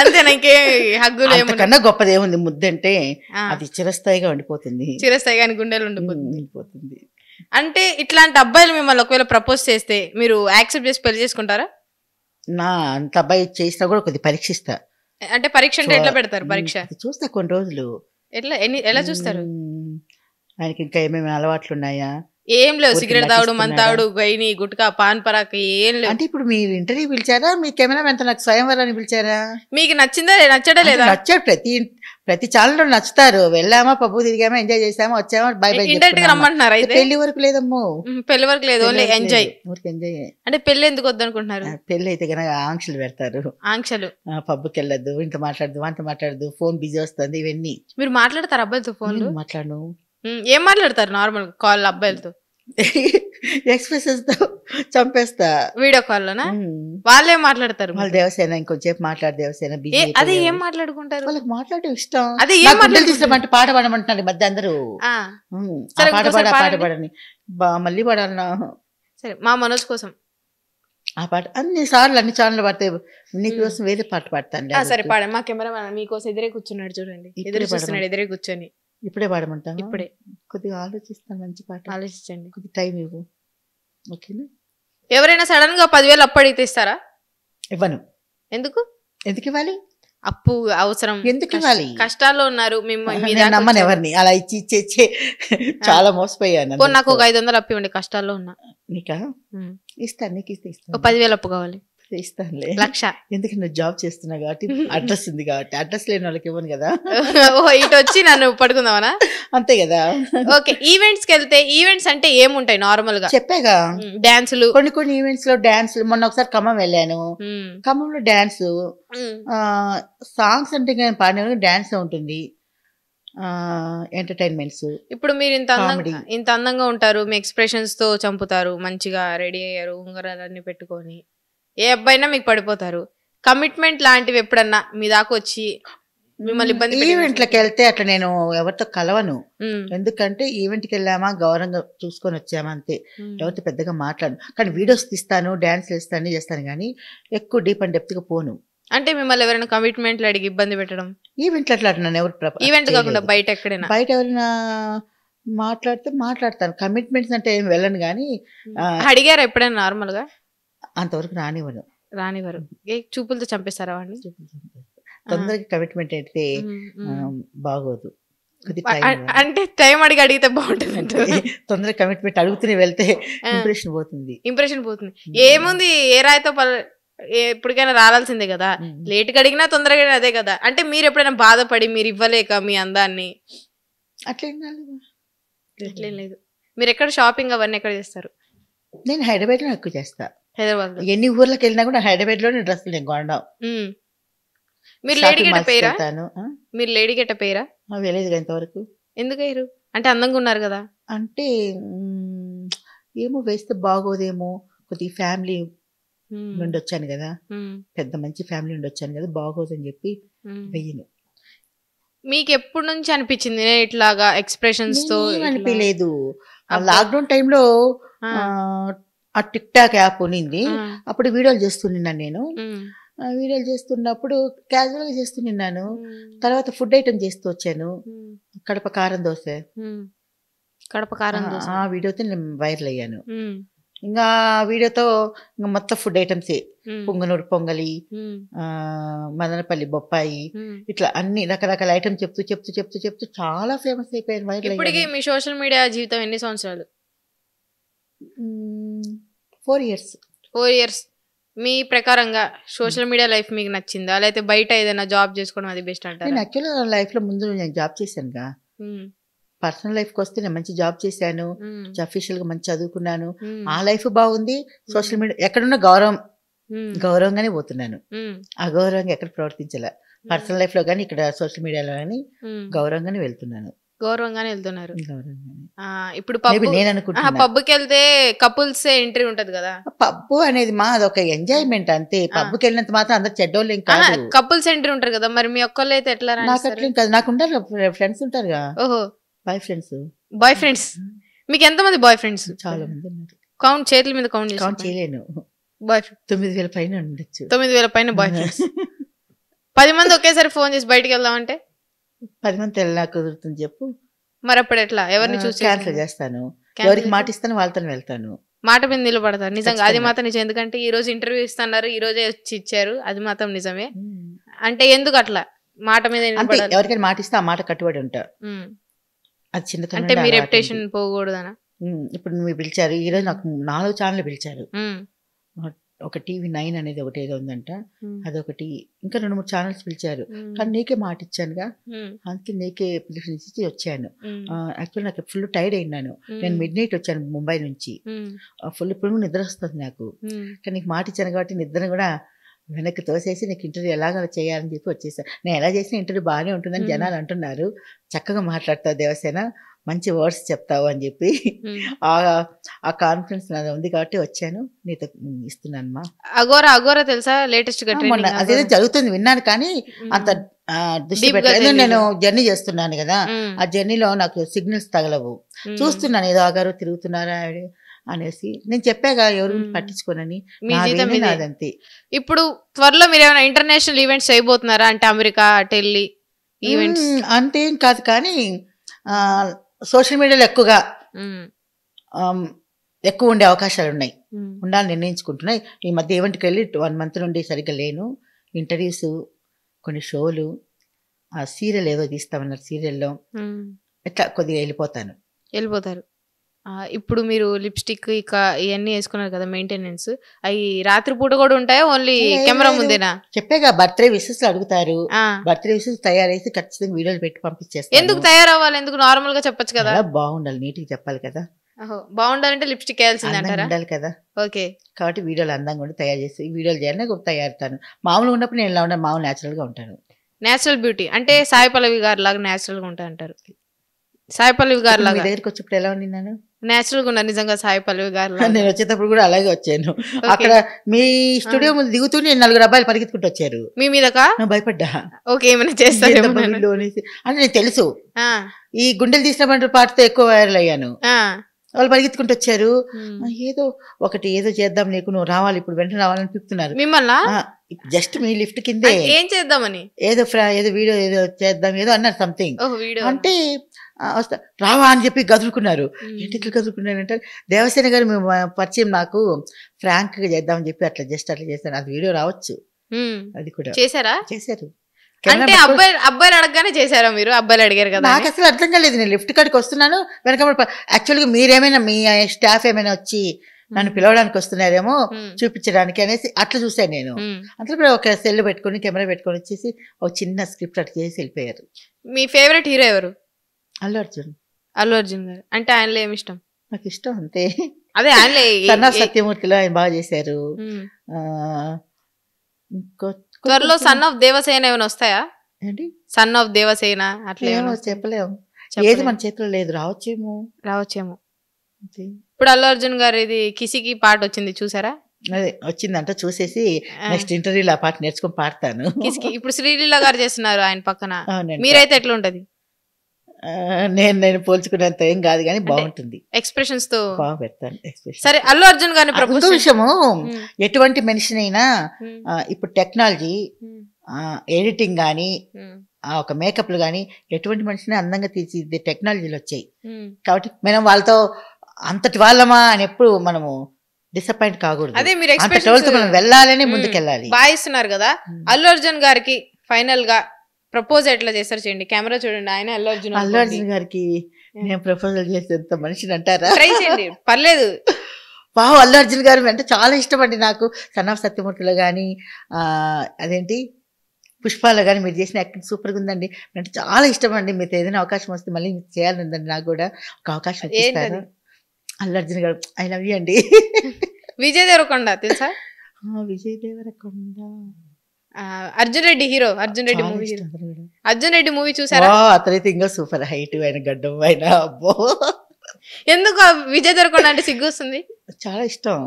అంతేనా? ఇంకే హగ్గులు కన్నా గొప్పది ఏముంది? ముద్దంటే అది చిరస్థాయిగా ఉండిపోతుంది. చిరస్థాయిగా గుండెలు ఉండిపోతుంది. అంటే ఇట్లాంటి అబ్బాయిలు మిమ్మల్ని ఒకవేళ ప్రపోజ్ చేస్తే మీరు యాక్సెప్ట్ చేసి పెళ్లి చేసుకుంటారా? నా అంత అబ్బాయి చేసినా కూడా కొద్ది పరీక్షిస్తా. అంటే పరీక్ష అంటే ఎట్లా పెడతారు? పరీక్ష చూస్తా కొన్ని రోజులు. ఎలా చూస్తారు? ఆయనకి ఇంకా ఏమేమి అలవాట్లు ఉన్నాయా? ఏం లేవు. సిగరెట్ తాగుడు, మంతాడు, గైని, గుట్కా, పాన్ పరాక్ ఏం లేవు. అంటే ఇప్పుడు మీరు ఇంటర్వ్యూ పిలిచారా? మీ కెమెరా ఎంత నాకు స్వయంవరాన్ని పిలిచారా? మీకు నచ్చిందా నచ్చడే లేదా? నచ్చాడు. ప్రతి ఛానల్ నచ్చుతారు. వెళ్ళామా, పబ్బు తిరిగామా, ఎంజాయ్ చేసామా, వచ్చామా, బై బై రమ్మంటున్నారు. అయితే పెళ్లి వరకు లేదమ్మో. పెళ్లి వరకు లేదు, ఓన్లీ ఎంజాయ్. ఎంజాయ్ అంటే పెళ్లి ఎందుకు వద్దనుకుంటున్నారు? పెళ్లి అయితే కనుక ఆంక్షలు పెడతారు. ఆంక్షలు? పబ్బుకి వెళ్ళొద్దు, ఇంత మాట్లాడదు, వంట మాట్లాడదు, ఫోన్ బిజీ వస్తుంది, ఇవన్నీ. మీరు మాట్లాడతారు అబ్బాయిలతో? ఫోన్ మాట్లాడను. ఏం మాట్లాడతారు నార్మల్ కాల్ అబ్బాయిలతో? ఎక్స్ప్రెషన్స్ తో చంపేస్తా. వీడియో కాల్ లోనా? వాళ్ళే మాట్లాడతారు. వాళ్ళు దేవసేన ఇంకొంచెంసేపు మాట్లాడు, దేవసేన బిజీ. అదే ఏం మాట్లాడుకుంటారు? వాళ్ళకి మాట్లాడటం ఇష్టం. అదే తీసుకోమంటే పాట పాడమంటున్నారు మధ్య అందరూ. పాట పాడని మళ్ళీ పాడాలన్నా. సరే, మా మనోజ్ కోసం ఆ పాట అన్ని ఛానల్ పడతాయి. నీకోసం వేరే పాట పాడతాను. సరే పాడ. మా కెమెరా మీకోసం ఎదురే కూర్చున్నాడు చూడండి. ఎదురే కూర్చొని. ఇప్పుడే పాడమంటాను. ఇప్పుడే కొద్దిగా ఆలోచిస్తాను. మంచి పాట ఆలోచించండి. కొద్దిగా టైం ఇవ్వు. ఓకేనా? ఎవరైనా సడన్ గా 10,000 అప్పు అడిగితే ఇస్తారా? ఇవ్వను. ఎందుకు ఇవ్వాలి? అప్పు అవసరం. ఎందుకు ఇవ్వాలి? కష్టాల్లో ఉన్నారు. నమ్మను ఎవరిని. అలా ఇచ్చి చాలా మోసపోయాను. నాకు ఒక 500 అప్పు ఇవ్వండి, కష్టాల్లో ఉన్నా. నీకా? ఇస్తాను. నీకు ఇస్తాను. 10,000 అప్పు కావాలి. ఇస్తానులే. 1,00,000. ఎందుకు నువ్వు జాబ్ చేస్తున్నా కాబట్టి అడ్రస్ ఉంది కాబట్టి. అడ్రస్ లేని వాళ్ళకి ఇవ్వను కదా. ఇటు వచ్చి నన్ను పడుకుందామనా? అంతే కదా. ఓకే. ఈవెంట్స్ కి వెళ్తే ఈవెంట్స్ అంటే ఏముంటాయి నార్మల్ గా? చెప్పాగా, డాన్సులు. కొన్ని ఈవెంట్స్ లో డాన్సులు. మొన్న ఒకసారి ఖమ్మం వెళ్ళాను. ఖమ్మంలో డాన్స్ సాంగ్స్ అంటే పాడిన డాన్స్ ఉంటుంది. ఎంటర్టైన్మెంట్స్. ఇప్పుడు మీరు ఇంత అందంగా ఉంటారు, మీ ఎక్స్ప్రెషన్స్ తో చంపుతారు, మంచిగా రెడీ అయ్యారు, ఉంగరాలన్నీ పెట్టుకొని, ఏ అబ్బాయినా మీకు పడిపోతారు. కమిట్మెంట్ లాంటివి ఎప్పుడన్నా మీ దాకా వచ్చి మిమ్మల్ని ఇబ్బంది? ఈవెంట్లకు వెళ్తే అట్లా నేను ఎవరితో కలవను. ఎందుకంటే ఈవెంట్కి వెళ్ళామా, గౌరవంగా చూసుకొని వచ్చామా, అంతే. ఎవరితో పెద్దగా మాట్లాడను. కానీ వీడియోస్ తీస్తాను, డాన్స్ వేస్తాను, చేస్తాను, కానీ ఎక్కువ డీప్ అండ్ డెప్త్ గా పోను. అంటే మిమ్మల్ని ఎవరైనా కమిట్మెంట్లు అడిగి ఇబ్బంది పెట్టడం? ఈవెంట్లు అట్లా నన్ను ఎవరు ఈవెంట్ కాకుండా బయట ఎక్కడైనా ఎవరైనా మాట్లాడతాను. కమిట్మెంట్స్ అంటే ఏం వెళ్ళను. కానీ అడిగారా ఎప్పుడైనా నార్మల్ గా? అంతవరకు రానివ్వరు. చూపులతో చంపేస్తారా వాడిని? తొందరగా కమిట్మెంట్ అయితే బాగోదు. అంటే టైం అడిగితే బాగుంటుంది. తొందరగా కమిట్మెంట్ అడుగుతూనే వెళ్తే ఇంప్రెషన్ పోతుంది. ఏముంది, ఏ రాయితో ఎప్పటికైనా రావాల్సిందే కదా. లేట్ గా అడిగినా తొందరగా అదే కదా. అంటే మీరు ఎప్పుడైనా బాధపడి మీరు ఇవ్వలేక మీ అందాన్ని? అట్లేం లేదు. మీరు ఎక్కడ షాపింగ్ అవన్నీ ఎక్కడ చేస్తారు? నేను హైదరాబాద్ లో ఎక్కువ చేస్తా. హైదరాబాద్ లో ఎన్ని ఊర్లకు వెళ్ళినా కూడా హైదరాబాద్ లోనే డ్రెస్సులు నేను కొనడం. మీరు లేడీ గెట పేరా? మీరు లేడీ గెట పేరా? వెళ్ళేది ఇంతవరకు. ఎందుకు అయ్యారు? అంటే అందంగా ఉన్నారు కదా. అంటే ఏమో వేస్తే బాగోదేమో, కొద్దిగా ఫ్యామిలీ నుండి వచ్చాను కదా, పెద్ద మంచి ఫ్యామిలీ నుండి వచ్చాను కదా, బాగోదని చెప్పి వెయ్యను. మీకు ఎప్పటి నుంచి అనిపించింది నేను ఇట్లాగా ఎక్స్ప్రెషన్స్ తో? అనిపించలేదు. లాక్డౌన్ టైంలో ఆ టిక్ టాక్ యాప్ ఉన్నింది. అప్పుడు వీడియోలు చేస్తున్నాను నేను. వీడియోలు చేస్తున్నప్పుడు క్యాజువల్ గా చేస్తున్నాను. తర్వాత ఫుడ్ ఐటమ్ చేస్తూ వచ్చాను. కడప కారం దోశ. ఆ వీడియోతో నేను వైరల్ అయ్యాను. ఇంకా వీడియోతో ఇంకా మొత్తం ఫుడ్ ఐటమ్స్, పొంగనూరు పొంగలి, మదనపల్లి బొప్పాయి, ఇట్లా అన్ని రకరకాల ఐటమ్ చెప్తూ చాలా ఫేమస్ అయిపోయాను, వైరల్. ఇప్పటికీ మీ సోషల్ మీడియా జీవితం ఎన్ని సంవత్సరాలు? 4 years. 4 years. మీ ప్రకారంగా సోషల్ మీడియా లైఫ్ మీకు నచ్చిందా, లేకపోతే బయట ఏదైనా జాబ్ చేసుకోవడం అది బెస్ట్ అంటారా? నేను యాక్చువల్గా లైఫ్లో ముందు నేను జాబ్ చేశానుగా. పర్సనల్ లైఫ్కి వస్తే నేను మంచి జాబ్ చేశాను, అఫీషియల్గా మంచి చదువుకున్నాను, ఆ లైఫ్ బాగుంది. సోషల్ మీడియా ఎక్కడున్న గౌరవంగానే పోతున్నాను, అగౌరవంగా ఎక్కడ ప్రవర్తించలే. పర్సనల్ లైఫ్ లో కానీ ఇక్కడ సోషల్ మీడియాలో కానీ గౌరవంగానే వెళ్తున్నాను. ఇప్పుడు నేను అనుకుంటున్నా పబ్కి వెళ్తే కపుల్స్ ఎంట్రీ ఉంటది కదా. పబ్బు అనేది మా అదొక ఎంజాయ్మెంట్ అంతే. పబ్కి వెళ్ళినంత మాత్రం అందరు చెడ్డోళ్ళు ఏం కాదు. కపుల్స్ ఎంట్రీ ఉంటారు కదా, మరి మీ ఒక్కళ్ళు అయితే ఎట్లా? నాకు అట్లా కాదు, నాకు ఉంటారు ఫ్రెండ్స్ ఉంటారుగా. ఓహో, బాయ్ ఫ్రెండ్స్. మీకు ఎంతమంది బాయ్ ఫ్రెండ్స్? చాలా మంది ఉన్నారు. కౌంట్ చేతుల మీద కౌంట్ చేయలేను. బాయ్ 9,000 పైన ఉండొచ్చు. 9,000 పైన బాయ్ ఫ్రెండ్స్. 10 మంది ఒకేసారి ఫోన్ చేసి బయటకు వెళ్దామంటే 10 మంది తెల్లా కుదురుతుంది చెప్పు. మరి అప్పుడు ఎట్లా? ఎవరిని చూసి క్యాన్సిల్ చేస్తాను. ఎవరికి మాట ఇస్తాను వాళ్ళతో వెళ్తాను. మాట మీద నిలబడతారు. నిజంగా అది మాత్రం నిజం. ఎందుకంటే ఈ రోజు ఇంటర్వ్యూ ఇస్తున్నారు, ఈ రోజే వచ్చి ఇచ్చారు, అది మాత్రం నిజమే. అంటే ఎందుకు అట్లా మాట మీద ఎవరికైనా మాట ఇస్తే ఆ మాట కట్టుబడి ఉంటా. అది చిన్నతనం. అంటే మీ రెప్యుటేషన్ పోకూడదనా? ఇప్పుడు మీరు పిలిచారు, ఈ రోజు నాకు 4 ఛానల్ పిలిచారు. ఒక TV9 అనేది ఒకటి ఏదో ఉందంట, అదొకటి, ఇంకా 2-3 ఛానల్స్ పిలిచారు. కానీ నీకే మాట ఇచ్చానుగా, అందుకే నీకే ప్రిఫరెన్స్ ఇచ్చి వచ్చాను. యాక్చువల్ నాకు ఫుల్ టైర్డ్ అయినాను. నేను మిడ్నైట్ వచ్చాను ముంబై నుంచి. ఫుల్ ఇప్పుడు నిద్ర వస్తుంది నాకు, కానీ నీకు మాట ఇచ్చాను కాబట్టి నిద్ర కూడా వెనక్కి తోసేసి నీకు ఇంటర్వ్యూ ఎలాగ చేయాలని చెప్పి వచ్చేసాను. నేను ఎలా చేసిన ఇంటర్వ్యూ బాగానే ఉంటుందని జనాలు అంటున్నారు. చక్కగా మాట్లాడతావు దేవసేన, మంచి వర్డ్స్ చెప్తావు అని చెప్పి ఆ కాన్ఫిడెన్స్ నాది ఉంది కాబట్టి వచ్చాను, నీతో ఇస్తున్నాను. అగోరా తెలుసా? లేటెస్ట్ అదేదో జరుగుతుంది విన్నాను, కానీ అంత దృష్టి పెట్టలేదు. నేను జర్నీ చేస్తున్నాను కదా, ఆ జర్నీలో నాకు సిగ్నల్స్ తగలవు. చూస్తున్నాను ఏదో ఆగారు తిరుగుతున్నారా అనేసి. నేను చెప్పాగా ఎవరు పట్టించుకోనని. నాదంతే. ఇప్పుడు త్వరలో మీరు ఏమైనా ఇంటర్నేషనల్ ఈవెంట్స్ చేయబోతున్నారా? అంటే అమెరికా అటెళ్ళి ఈవెంట్స్ అంతేం కాదు, కానీ సోషల్ మీడియాలో ఎక్కువ ఉండే అవకాశాలు ఉన్నాయి, ఉండాలని నిర్ణయించుకుంటున్నాయి. ఈ మధ్య ఈవెంట్కి వెళ్ళి 1 month నుండి సరిగ్గా లేను. ఇంటర్వ్యూస్, కొన్ని షోలు, ఆ సీరియల్ ఏదో తీస్తామన్నారు, సీరియల్లో ఎట్లా కొద్దిగా వెళ్ళిపోతారు. ఇప్పుడు మీరు లిప్స్టిక్ ఇక ఇవన్నీ వేసుకున్నారు కదా, మెయింటెనెన్స్ అవి రాత్రి పూట కూడా ఉంటాయా? ఓన్లీ కెమెరా ముందేనా? చెప్పేగా బర్త్డే విషెస్ అడుగుతారు. బర్త్డే విషెస్ తయారైతే ఖచ్చితంగా వీడియోలు పెట్టి పంపించేస్తారు. ఎందుకు తయారవ్వాలి? ఎందుకు నార్మల్ గా చెప్పొచ్చు కదా. బాగుండాలి, నీట్ గా చెప్పాలి కదా. బాగుండాలంటే లిప్స్టిక్ వేయాల్సింది అంటారా? ఉండాలి కదా. ఓకే, కాబట్టి వీడియోలు అందంగా ఉండి తయారు చేసి వీడియోలు చేయాలని తయారుతాను. మామూలుగా ఉన్నప్పుడు నేను ఎలా ఉంటాను, మామూలు నేచురల్ గా ఉంటాను. నేచురల్ బ్యూటీ అంటే సాయి పల్లవి గారు లాగా నేచురల్ గా ఉంటా అంటారు. సాయి పల్లవి గారు లాగా దగ్గరికి వచ్చేప్పుడు ఎలా ఉండి నేను నేచురల్ గా ఉన్నా? నిజంగా సాయి పల్లవి గారు నేను వచ్చేటప్పుడు కూడా అలాగే వచ్చాను. అక్కడ మీ స్టూడియో ముందు దిగుతూనే 4 అబ్బాయిలు పరిగెత్తుకుంటూ వచ్చారు మీ మీదకా. భయపడ్డా. ఓకే, ఏమైనా చేస్తారు అంటే నేను తెలుసు, ఈ గుండెలు తీసిన పాటతో ఎక్కువ వైరల్ అయ్యాను. వాళ్ళు పరిగెత్తుకుంటూ వచ్చారు. ఏదో చేద్దాం, నీకు నువ్వు రావాలి, ఇప్పుడు వెంటనే రావాలని పిలుపుతున్నారు మిమ్మల్ని. జస్ట్ మీ లిఫ్ట్ కిందే ఏం చేద్దామని ఏదో వీడియో ఏదో చేద్దాం ఏదో అన్నారు సంథింగ్. అంటే రావా అని చెప్పి గదులుకున్నారు. ఏంటి ఇట్లా గదులుకున్నారంటే, దేవసేన గారు మేము పరిచయం, నాకు ఫ్రాంక్ గా చేద్దామని చెప్పి అట్లా చేస్తాను. అది వీడియో రావచ్చు. అది కూడా చేశారు. అంటే అబ్బాయిలు అడగగానే చేశారా మీరు? అబ్బాయిలు అడిగారు కదా. నాకు అసలు అర్థం కాలేదు. నేను లిఫ్ట్ కాడికి వస్తున్నాను, వెనక యాక్చువల్గా మీరేమైనా మీ స్టాఫ్ ఏమైనా వచ్చి నన్ను పిలవడానికి వస్తున్నారేమో చూపించడానికి అనేసి అట్లా చూసాను నేను. అంతలో ఒక సెల్ పెట్టుకుని కెమెరా పెట్టుకొని వచ్చేసి ఒక చిన్న స్క్రిప్ట్ అట్లా చేసి వెళ్ళిపోయారు. మీ ఫేవరెట్ హీరో ఎవరు? అల్లు అర్జున్. అల్లు అర్జున్ గారు అంటే ఆయనలో ఏమి ఇష్టం? నాకు ఇష్టం అంతే. అదే ఆయనలో సన్ ఆఫ్ సత్యమూర్తిలో ఆయన బాగా చేశారు. త్వరలో సన్ ఆఫ్ దేవసేన ఏమైనా వస్తాయా? ఏంటి సన్ ఆఫ్ దేవసేన? అట్లా చెప్పలేము, ఏది మన చేతిలో లేదు. రావచ్చేమో. ఇప్పుడు అల్లు అర్జున్ గారు ఇది కిసికి పాట వచ్చింది, చూసారా? అదే వచ్చిందంట, చూసేసి నెక్స్ట్ ఇంటర్వ్యూలో ఆ పాట నేర్చుకొని పాడతాను. కిసికి ఇప్పుడు శ్రీలీల గారు చేస్తున్నారు ఆయన పక్కన. మీరైతే ఎట్లా ఉంటది? నేను పోల్చుకునేంత ఏం కాదు కానీ బాగుంటుంది. ఎక్స్ప్రెషన్స్ తో బాగా పెడతాను. సరే, అల్లు అర్జున్ గారిని ఇంకో విషయము, ఎటువంటి మనిషినైనా ఇప్పుడు టెక్నాలజీ, ఎడిటింగ్ గానీ, ఒక మేకప్లు గానీ, ఎటువంటి మనిషిని అందంగా తీర్చిదిద్దే టెక్నాలజీలు వచ్చాయి. కాబట్టి మనం వాళ్ళతో అంతటి వాళ్ళమా అని ఎప్పుడు మనము డిసప్పాయింట్ కాకూడదు. అదే మీరు మనం వెళ్ళాలని ముందుకెళ్ళాలి. బాగా ఇస్తున్నారు కదా. అల్లు అర్జున్ గారికి ఫైనల్ గా ప్రపోజ్ ఎట్లా చేస్తారు చేయండి, కెమెరా చూడండి. ఆయన అల్లు అర్జున్ గారికి నేను ప్రపోజల్ చేసేంత మనిషిని అంటారా? ట్రై చేయండి, పర్లేదు. వావ్ అల్లు అర్జున్ గారు అంటే చాలా ఇష్టం అండి నాకు. సన్ ఆఫ్ సత్యమూర్తిలో కానీ అదేంటి పుష్పాలో కానీ మీరు చేసిన యాక్టింగ్ సూపర్గా ఉందండి. అంటే చాలా ఇష్టం అండి. మీకు ఏదైనా అవకాశం వస్తే మళ్ళీ చేయాలని ఉందండి నాకు కూడా. ఒక అవకాశం ఇస్తారు. అల్లు అర్జున్ గారు ఐ లవ్ యూ అండి. విజయ్ దేవరకొండ తెలుసా? Vijay Devarakonda, Arjun Reddy hero. Arjun Reddy movie, Arjun Reddy movie చూసారా? అతనైతే ఇంకా సూపర్ హైట్, ఆయన గడ్డం, ఆయన అబ్బో. ఎందుకు విజయ్ దేవరకొండ అంటే సిగ్గు వస్తుంది? చాలా ఇష్టం.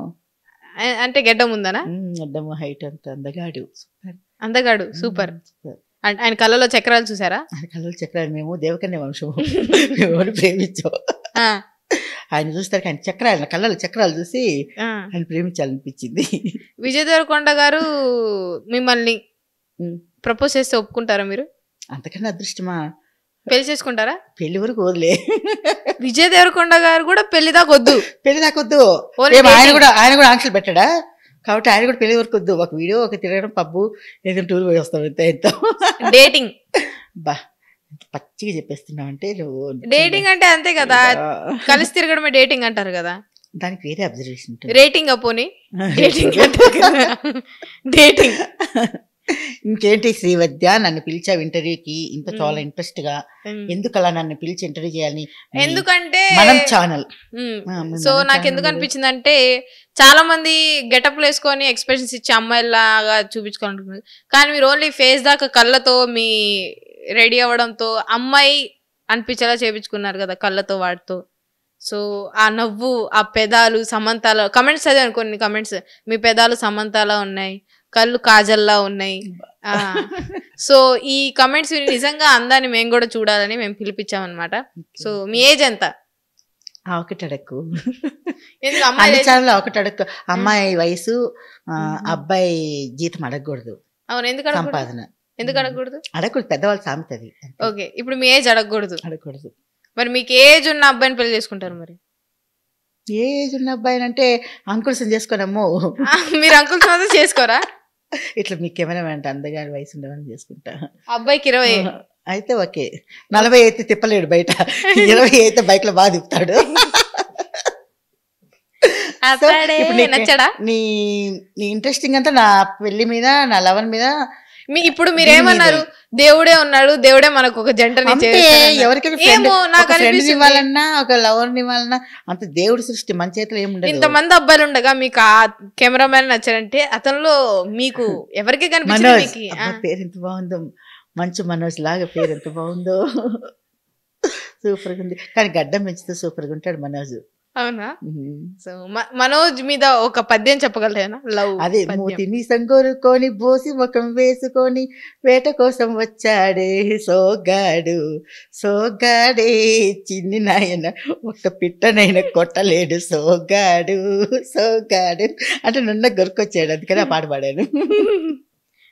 అంటే గడ్డం ఉందనా? గడ్డం, హైట్, అంత అందగాడు, సూపర్ అందగాడు, సూపర్. ఆయన కళ్ళలో చక్రాలు చూసారా? ఆయన కళ్ళలో చక్రాలు. మేము దేవకన్య వంశము, మేము ప్రేమించాం. ఆయన చూస్తారు ఆయన చక్రాలు, కళ్ళలో చక్రాలు చూసి ఆయన ప్రేమించాలనిపించింది. విజయ్ దేవరకొండ గారు మిమ్మల్ని ప్రపోజ్ చేస్తే ఒప్పుకుంటారా మీరు? అంతకన్నా అదృష్టమా? పెళ్లి చేసుకుంటారా? పెళ్లి వరకు వదిలే. విజయ్ దేవరకొండ గారు కూడా పెళ్లి దాకా వద్దు, పెళ్లి దాకా వద్దు. ఆయన కూడా ఆంక్షలు పెట్టడా? కాబట్టి ఆయన కూడా పెళ్లి వరకు వద్దు. ఒక వీడియో, ఒక తిరగడం, పబ్బు, ఏదైనా టూర్ పోయి వస్తాం, ఎంతో డేటింగ్. బా పచ్చిగా చెప్పేస్తున్నావు అంటే నువ్వు. డేటింగ్ అంటే అంతే కదా, కలిసి తిరగడమే డేటింగ్ అంటారు కదా. దానికి వేరే అబ్జర్వేషన్. రేటింగ్ అపోని డేటింగ్ డేటింగ్. ఇంకేంటి శ్రీవద్య, నన్ను పిలిచావు ఇంటర్వ్యూకి, ఇంత చాలా ఇంట్రెస్ట్ గా. ఎందుకు అలా నన్ను పిలిచి ఇంటర్వ్యూ చేయాలని? ఎందుకంటే మనం ఛానల్. సో నాకు ఎందుకు అనిపించింది అంటే, చాలా మంది గెటప్లు వేసుకొని ఎక్స్ప్రెషన్స్ ఇచ్చి అమ్మాయిలాగా చూపించుకోవాలనుకుంటున్నారు, కానీ మీరు ఓన్లీ ఫేస్ దాకా కళ్ళతో మీ రెడీ అవ్వడంతో అమ్మాయి అనిపించేలా చేపించుకున్నారు కదా కళ్ళతో, వాటితో. సో ఆ నవ్వు, ఆ పెదాలు సమంతాల కమెంట్స్ చదివాను కొన్ని కమెంట్స్, మీ పెదాలు సమంతాలా ఉన్నాయి, కళ్ళు కాజల్లా ఉన్నాయి. సో ఈ కమెంట్స్ నిజంగా అందాన్ని మేము కూడా చూడాలని మేము పిలిపించామన్నమాట. సో మీ ఏజ్ ఎంత? ఒకటి అడక్కు, అన్ని ఛానల్లో ఒకటి అడక్కు. అమ్మాయి వయసు, అబ్బాయి జీతం అడగకూడదు. అవును, ఎందుకు సంపాదన ఎందుకు అడగకూడదు? అడగకూడదు, పెద్దవాళ్ళ సామెత అది. ఓకే, ఇప్పుడు మీ ఏజ్ అడగకూడదు. అడగకూడదు. మరి మీకు ఏజ్ ఉన్న అబ్బాయిని పెళ్లి చేసుకుంటారు? మరి ఏజ్ ఉన్న అబ్బాయిని అంటే అంకుల్స్ చేసుకోనమ్మో. మీరు అంకుల్స్ మాత్రం చేసుకోరా? ఇట్లా మీకు ఏమైనా అంటే అందగాని వయసు ఉండవని చేసుకుంటా. అబ్బాయికి 20 అయితే ఓకే. 40 అయితే తిప్పలేడు బయట, 20 అయితే బైక్ లో బాగా తిప్పుతాడు. నచ్చడా? నీ ఇంట్రెస్టింగ్ అంతా నా పెళ్లి మీద, నా లవర్ మీద. ఇప్పుడు మీరేమన్నారు? దేవుడే ఉన్నాడు, దేవుడే మనకు ఒక జంటని ఇవ్వాలన్నా, ఒక లవర్ ఇవ్వాలన్నా అంత దేవుడి సృష్టి, మన చేతిలో ఏముండదు. ఇంతమంది అబ్బాయిలు ఉండగా మీకు ఆ కెమెరామెన్ నచ్చారంటే అతనిలో మీకు ఎవరికి కనిపించింది? పేరు ఎంత బాగుందో, మంచు మనోజ్ లాగా పేరు ఎంత బాగుందో, సూపర్ గా ఉంది. కానీ గడ్డం పెంచితే సూపర్ గా ఉంటాడు మనోజ్. అవునా? సో మనోజ్ మీద ఒక పద్యం చెప్పగలరేనా? లవ్. అదే, మూతిని సంగోరుకొని బోసి ముఖం వేసుకొని వేట కోసం వచ్చాడే సోగాడు, సోగాడే చిన్ని నాయన, ఒక్క పిట్టనైనా కొట్టలేడు సోగాడు, సోగాడు అంటే నన్ను గొరుకొచ్చాడు. అందుకని ఆ పాట పాడాను.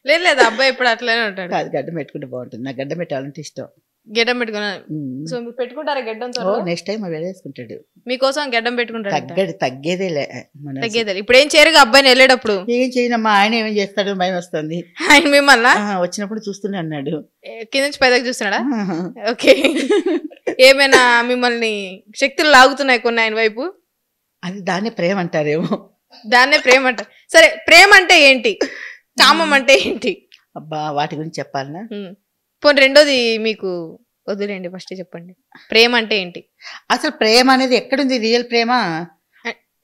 లేదు, అబ్బాయి ఇప్పుడు అట్లనే ఉంటాడు. అది గడ్డం పెట్టుకుంటే బాగుంటుంది. నాకు గడ్డం పెట్టాలంటే ఇష్టం. గడ్డం పెట్టుకున్నాను. సో మీరు పెట్టుకుంటారా గడ్డంతో? నెక్స్ట్ టైం వేసుకుంటాడు. మీకోసం గడ్డం పెట్టుకుంటాడు. తగ్గేదేలే. ఇప్పుడు ఏం చేయరు అబ్బాయిని వెళ్ళేటప్పుడు? ఏం చేయనమ్మా, ఆయన ఏమేం చేస్తాడు భయం వస్తుంది. ఆయన మిమ్మల్ని వచ్చినప్పుడు చూస్తూనే అన్నాడు, కింద నుంచి పైదాకా చూస్తున్నాడా? ఓకే. ఏమైనా మిమ్మల్ని శక్తులు లాగుతున్నాయి కొన్ని ఆయన వైపు? అది దాన్నే ప్రేమ అంటారేమో. దాన్నే ప్రేమ అంటారు. సరే, ప్రేమ అంటే ఏంటి, కామం అంటే ఏంటి? అబ్బా, వాటి గురించి చెప్పాలనా? పోనీ రెండోది మీకు వదిలేండి, ఫస్ట్ చెప్పండి. ప్రేమ అంటే ఏంటి అసలు? ప్రేమ అనేది ఎక్కడుంది? రియల్ ప్రేమ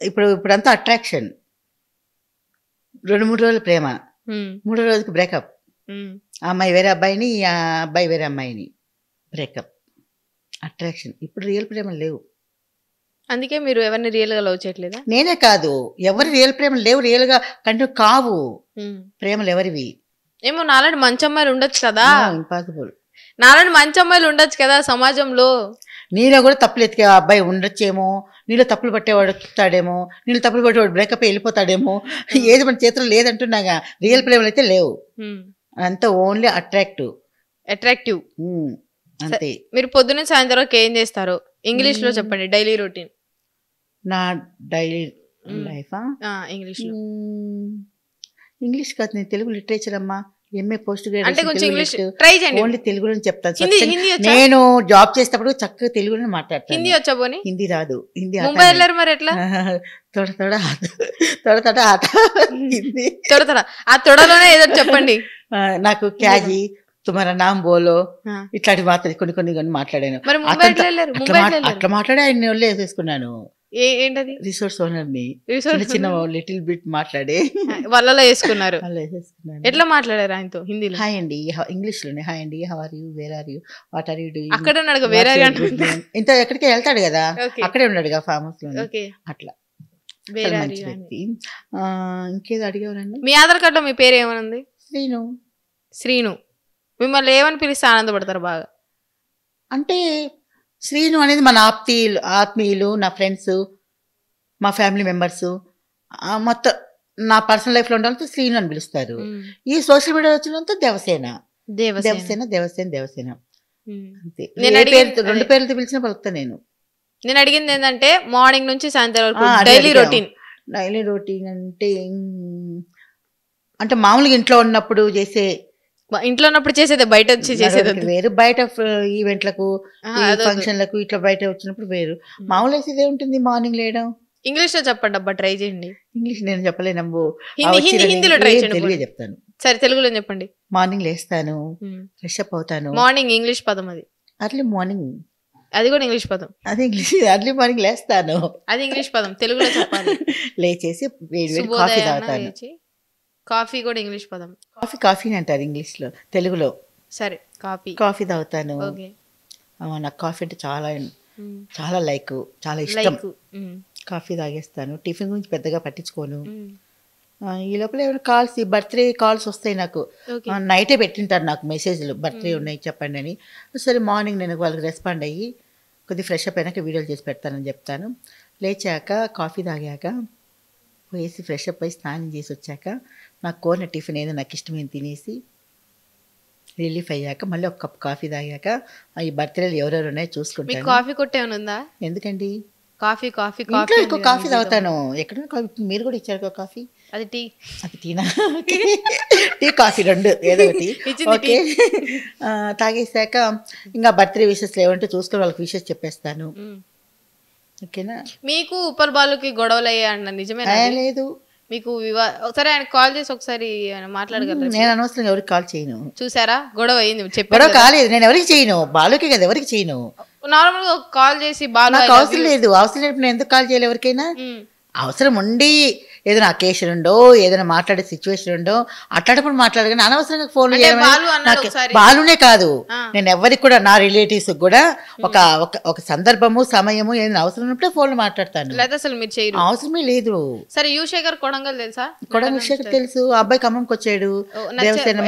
ఇప్పుడంతా అట్రాక్షన్. 2-3 రోజుల ప్రేమ, 3వ రోజుకి బ్రేకప్. ఆ అమ్మాయి వేరే అబ్బాయిని, ఆ అబ్బాయి వేరే అమ్మాయిని, బ్రేకప్, అట్రాక్షన్. ఇప్పుడు రియల్ ప్రేమలు లేవు. అందుకే మీరు ఎవరిని రియల్ గా లవ్ చేయట్లేదా? నేనే కాదు, ఎవరి రియల్ ప్రేమలు లేవు, రియల్ గా కంటిన్యూ కావు ప్రేమలు ఎవరివి. ఏమో నాలాంటి మంచి అమ్మాయిలు ఉండొచ్చు కదా. ఇంపాసిబుల్. నాలాంటి మంచి అమ్మాయిలు ఉండొచ్చు కదా సమాజంలో. నీలో కూడా తప్పులు ఎత్తికే అబ్బాయి ఉండొచ్చేమో, నీలో తప్పులు పట్టేవాడు వస్తాడేమో, నీళ్ళు తప్పులు పట్టేవాడు బ్రేకప్ వెళ్ళిపోతాడేమో. ఏది మన చేతిలో లేదంటున్నాగా. రియల్ ప్రేమలు అయితే లేవు, అంతా ఓన్లీ అట్రాక్టివ్. అంతే. మీరు పొద్దున్న సాయంత్రం వరకు ఏం చేస్తారు? ఇంగ్లీష్ లో చెప్పండి, డైలీ రొటీన్. నా డైలీ లైఫా? ఇంగ్లీష్ లో. ఇంగ్లీష్ కాదు, నేను తెలుగు లిటరేచర్ అమ్మా. ఎంఏ పోస్ట్ అంటే కొంచెం ఇంగ్లీష్ ట్రై చేయండి. ఓన్లీ తెలుగులో చెప్తాను. హిందీ వచ్చా? నేను జాబ్ చేసేటప్పుడు చక్కగా తెలుగులోనే మాట్లాడతాను. హిందీ వచ్చా పోనీ? హిందీ రాదు. హిందీ ముంబై వెళ్ళారు మరి ఎట్లా? తొడ తొడ తొడ తొడ ఆట హిందీ తొడ ఆ తొడలోనే ఏదో చెప్పండి. నాకు క్యాజీ తుమారా నామ్ బోలో ఇట్లాంటి మాట్లాడి కొన్ని మాట్లాడాను. మరి ముంబై ఎట్లా వెళ్ళారు? ముంబై అట్లా మాట్లాడి ఆయన ఒళ్ళే వేసేసుకున్నాను. ఏంటది? రిసోర్స్ ఓనర్ ని చిన్న లిటిల్ బిట్ మాట్లాడే వాళ్ళలో వేసుకున్నారు. ఎట్లా మాట్లాడారు ఆయనతో హిందీలో? హాయ్ అండి, ఇంగ్లీష్ లోనే హాయ్ అండి, how are you, where are you, what are you doing. అక్కడ ఉన్నాడు వేరే ఇంత ఎక్కడికి వెళ్తాడు కదా, అక్కడే ఉన్నాడుగా ఫామ్ హౌస్ లో. అట్లా మంచి వ్యక్తి. ఇంకేదో అడిగేవారండి. మీ ఆధార్ కార్డు లో మీ పేరు ఏమనుంది? శ్రీను. శ్రీను. మిమ్మల్ని ఏమని పిలిస్తే ఆనందపడతారు బాగా? అంటే శ్రీను అనేది మన ఆత్మీయులు, నా ఫ్రెండ్స్, మా ఫ్యామిలీ మెంబర్స్, మొత్తం నా పర్సనల్ లైఫ్ లో ఉండాలంటే శ్రీను అని పిలుస్తారు. ఈ సోషల్ మీడియా వచ్చినంత దేవసేన. అంతే. రెండు పేర్లతో పిలిచిన పలుకుతా నేను. నేను అడిగింది ఏంటంటే మార్నింగ్ నుంచి సాయంత్రం వరకు డైలీ రొటీన్. డైలీ రొటీన్ అంటే మామూలుగా ఇంట్లో ఉన్నప్పుడు చేసే, ఇంట్లో ఉన్నప్పుడు చేసేది, బయట వచ్చి చేసేది వేరు. బయట ఈవెంట్లకు, ఫంక్షన్లకు ఇట్లా బయట వచ్చినప్పుడు వేరు. మామూలు వేసేది ఉంటుంది మార్నింగ్ లేయడం. ఇంగ్లీష్ లో చెప్పండి అబ్బా, ట్రై చేయండి. ఇంగ్లీష్ నేను చెప్పలేను, హిందీలో ట్రై చేయండి. చెప్తాను. సరే తెలుగులో చెప్పండి. మార్నింగ్ లేస్తాను, ఫ్రెష్ అప్ అవుతాను. మార్నింగ్ ఇంగ్లీష్ పదం అది. అర్లీ మార్నింగ్, అది కూడా ఇంగ్లీష్ పదం. అది ఇంగ్లీష్. అర్లీ మార్నింగ్ లేస్తాను, అది ఇంగ్లీష్ పదం. తెలుగులో చెప్పాలి. లేచేసి వేడి కాఫీ తాగుతాను. కాఫీ కూడా ఇంగ్లీష్ పదం. కాఫీ అంటారు ఇంగ్లీష్ లో, తెలుగులో సరే కాఫీ తాగుతాను. నాకు కాఫీ అంటే చాలా చాలా ఇష్టం. కాఫీ తాగేస్తాను. టిఫిన్ గురించి పెద్దగా పట్టించుకోను. ఈ లోపల ఏమైనా కాల్స్, బర్త్డే కాల్స్ వస్తాయి నాకు. నైటే పెట్టింటారు నాకు మెసేజ్లు, బర్త్డే ఉన్నాయి చెప్పండి అని. సరే మార్నింగ్ నేను వాళ్ళకి రెస్పాండ్ అయ్యి కొద్దిగా ఫ్రెష్ అప్ అయినాక వీడియోలు చేసి పెడతానని చెప్తాను. లేచాక కాఫీ తాగాక పోయేసి ఫ్రెష్ అప్ అయ్యి స్నానం చేసి వచ్చాక నాకు కోరిన టిఫిన్ ఏదో నాకు ఇష్టమైన తినేసి రిలీఫ్ అయ్యాక మళ్ళీ ఒక కప్ కాఫీ తాగాక ఈ బర్త్డేలు ఎవరెవరు ఉన్నాయో చూసుకుంటాను. కాఫీ కొట్టేమనుందా? ఎందుకండి కాఫీ ఇంట్లో కాఫీ తాగుతాను. ఎక్కడ కాఫీ మీరు కూడా ఇచ్చారు కాఫీ? అది టీనా? టీ కాఫీ రెండు ఏదో ఒకటి. ఓకే. తాగేసాక ఇంకా బర్త్డే విషెస్ ఏమంటే చూసుకొని వాళ్ళకి విషెస్ చెప్పేస్తాను. ఓకేనా? మీకు ఉప్పల్ బాలుకి గొడవలు అయ్యాయన్న నిజమేనా? లేదు. మీకు ఒకసారి ఆయన కాల్ చేసి ఒకసారి మాట్లాడగలరు? నేను అనవసరంగా ఎవరికి కాల్ చేయను. చూసారా గొడవ అయింది, గొడవ కాలేదు. నేను ఎవరికి చేయను, బాలుకే కదా, ఎవరికి చేయను. నార్మల్ గా కాల్ చేసి బాలు నాకు అవసరం లేదు. అవసరం లేదు నేను ఎందుకు కాల్ చేయాలి ఎవరికైనా? అవసరం ఉండి ఏదైనా అకేషన్ ఉండో ఏదైనా మాట్లాడే సిచ్యువేషన్ ఉండో అట్లాంటప్పుడు మాట్లాడగానే అనవసరంగా ఫోన్ బాలునే కాదు, నేను ఎవరికి కూడా, నా రిలేటివ్స్ కూడా ఒక సందర్భము సమయము ఏదైనా అవసరం ఉన్నప్పుడే ఫోన్ మాట్లాడతాను. అసలు మీరు చేయరు, అవసరమే లేదు. సరే యువశేఖర్ కొడంగల్ తెలుసా? కొడంగల్ శేఖర్ తెలుసు. అబ్బాయి ఖమ్మంకి వచ్చాడు. దేవసేన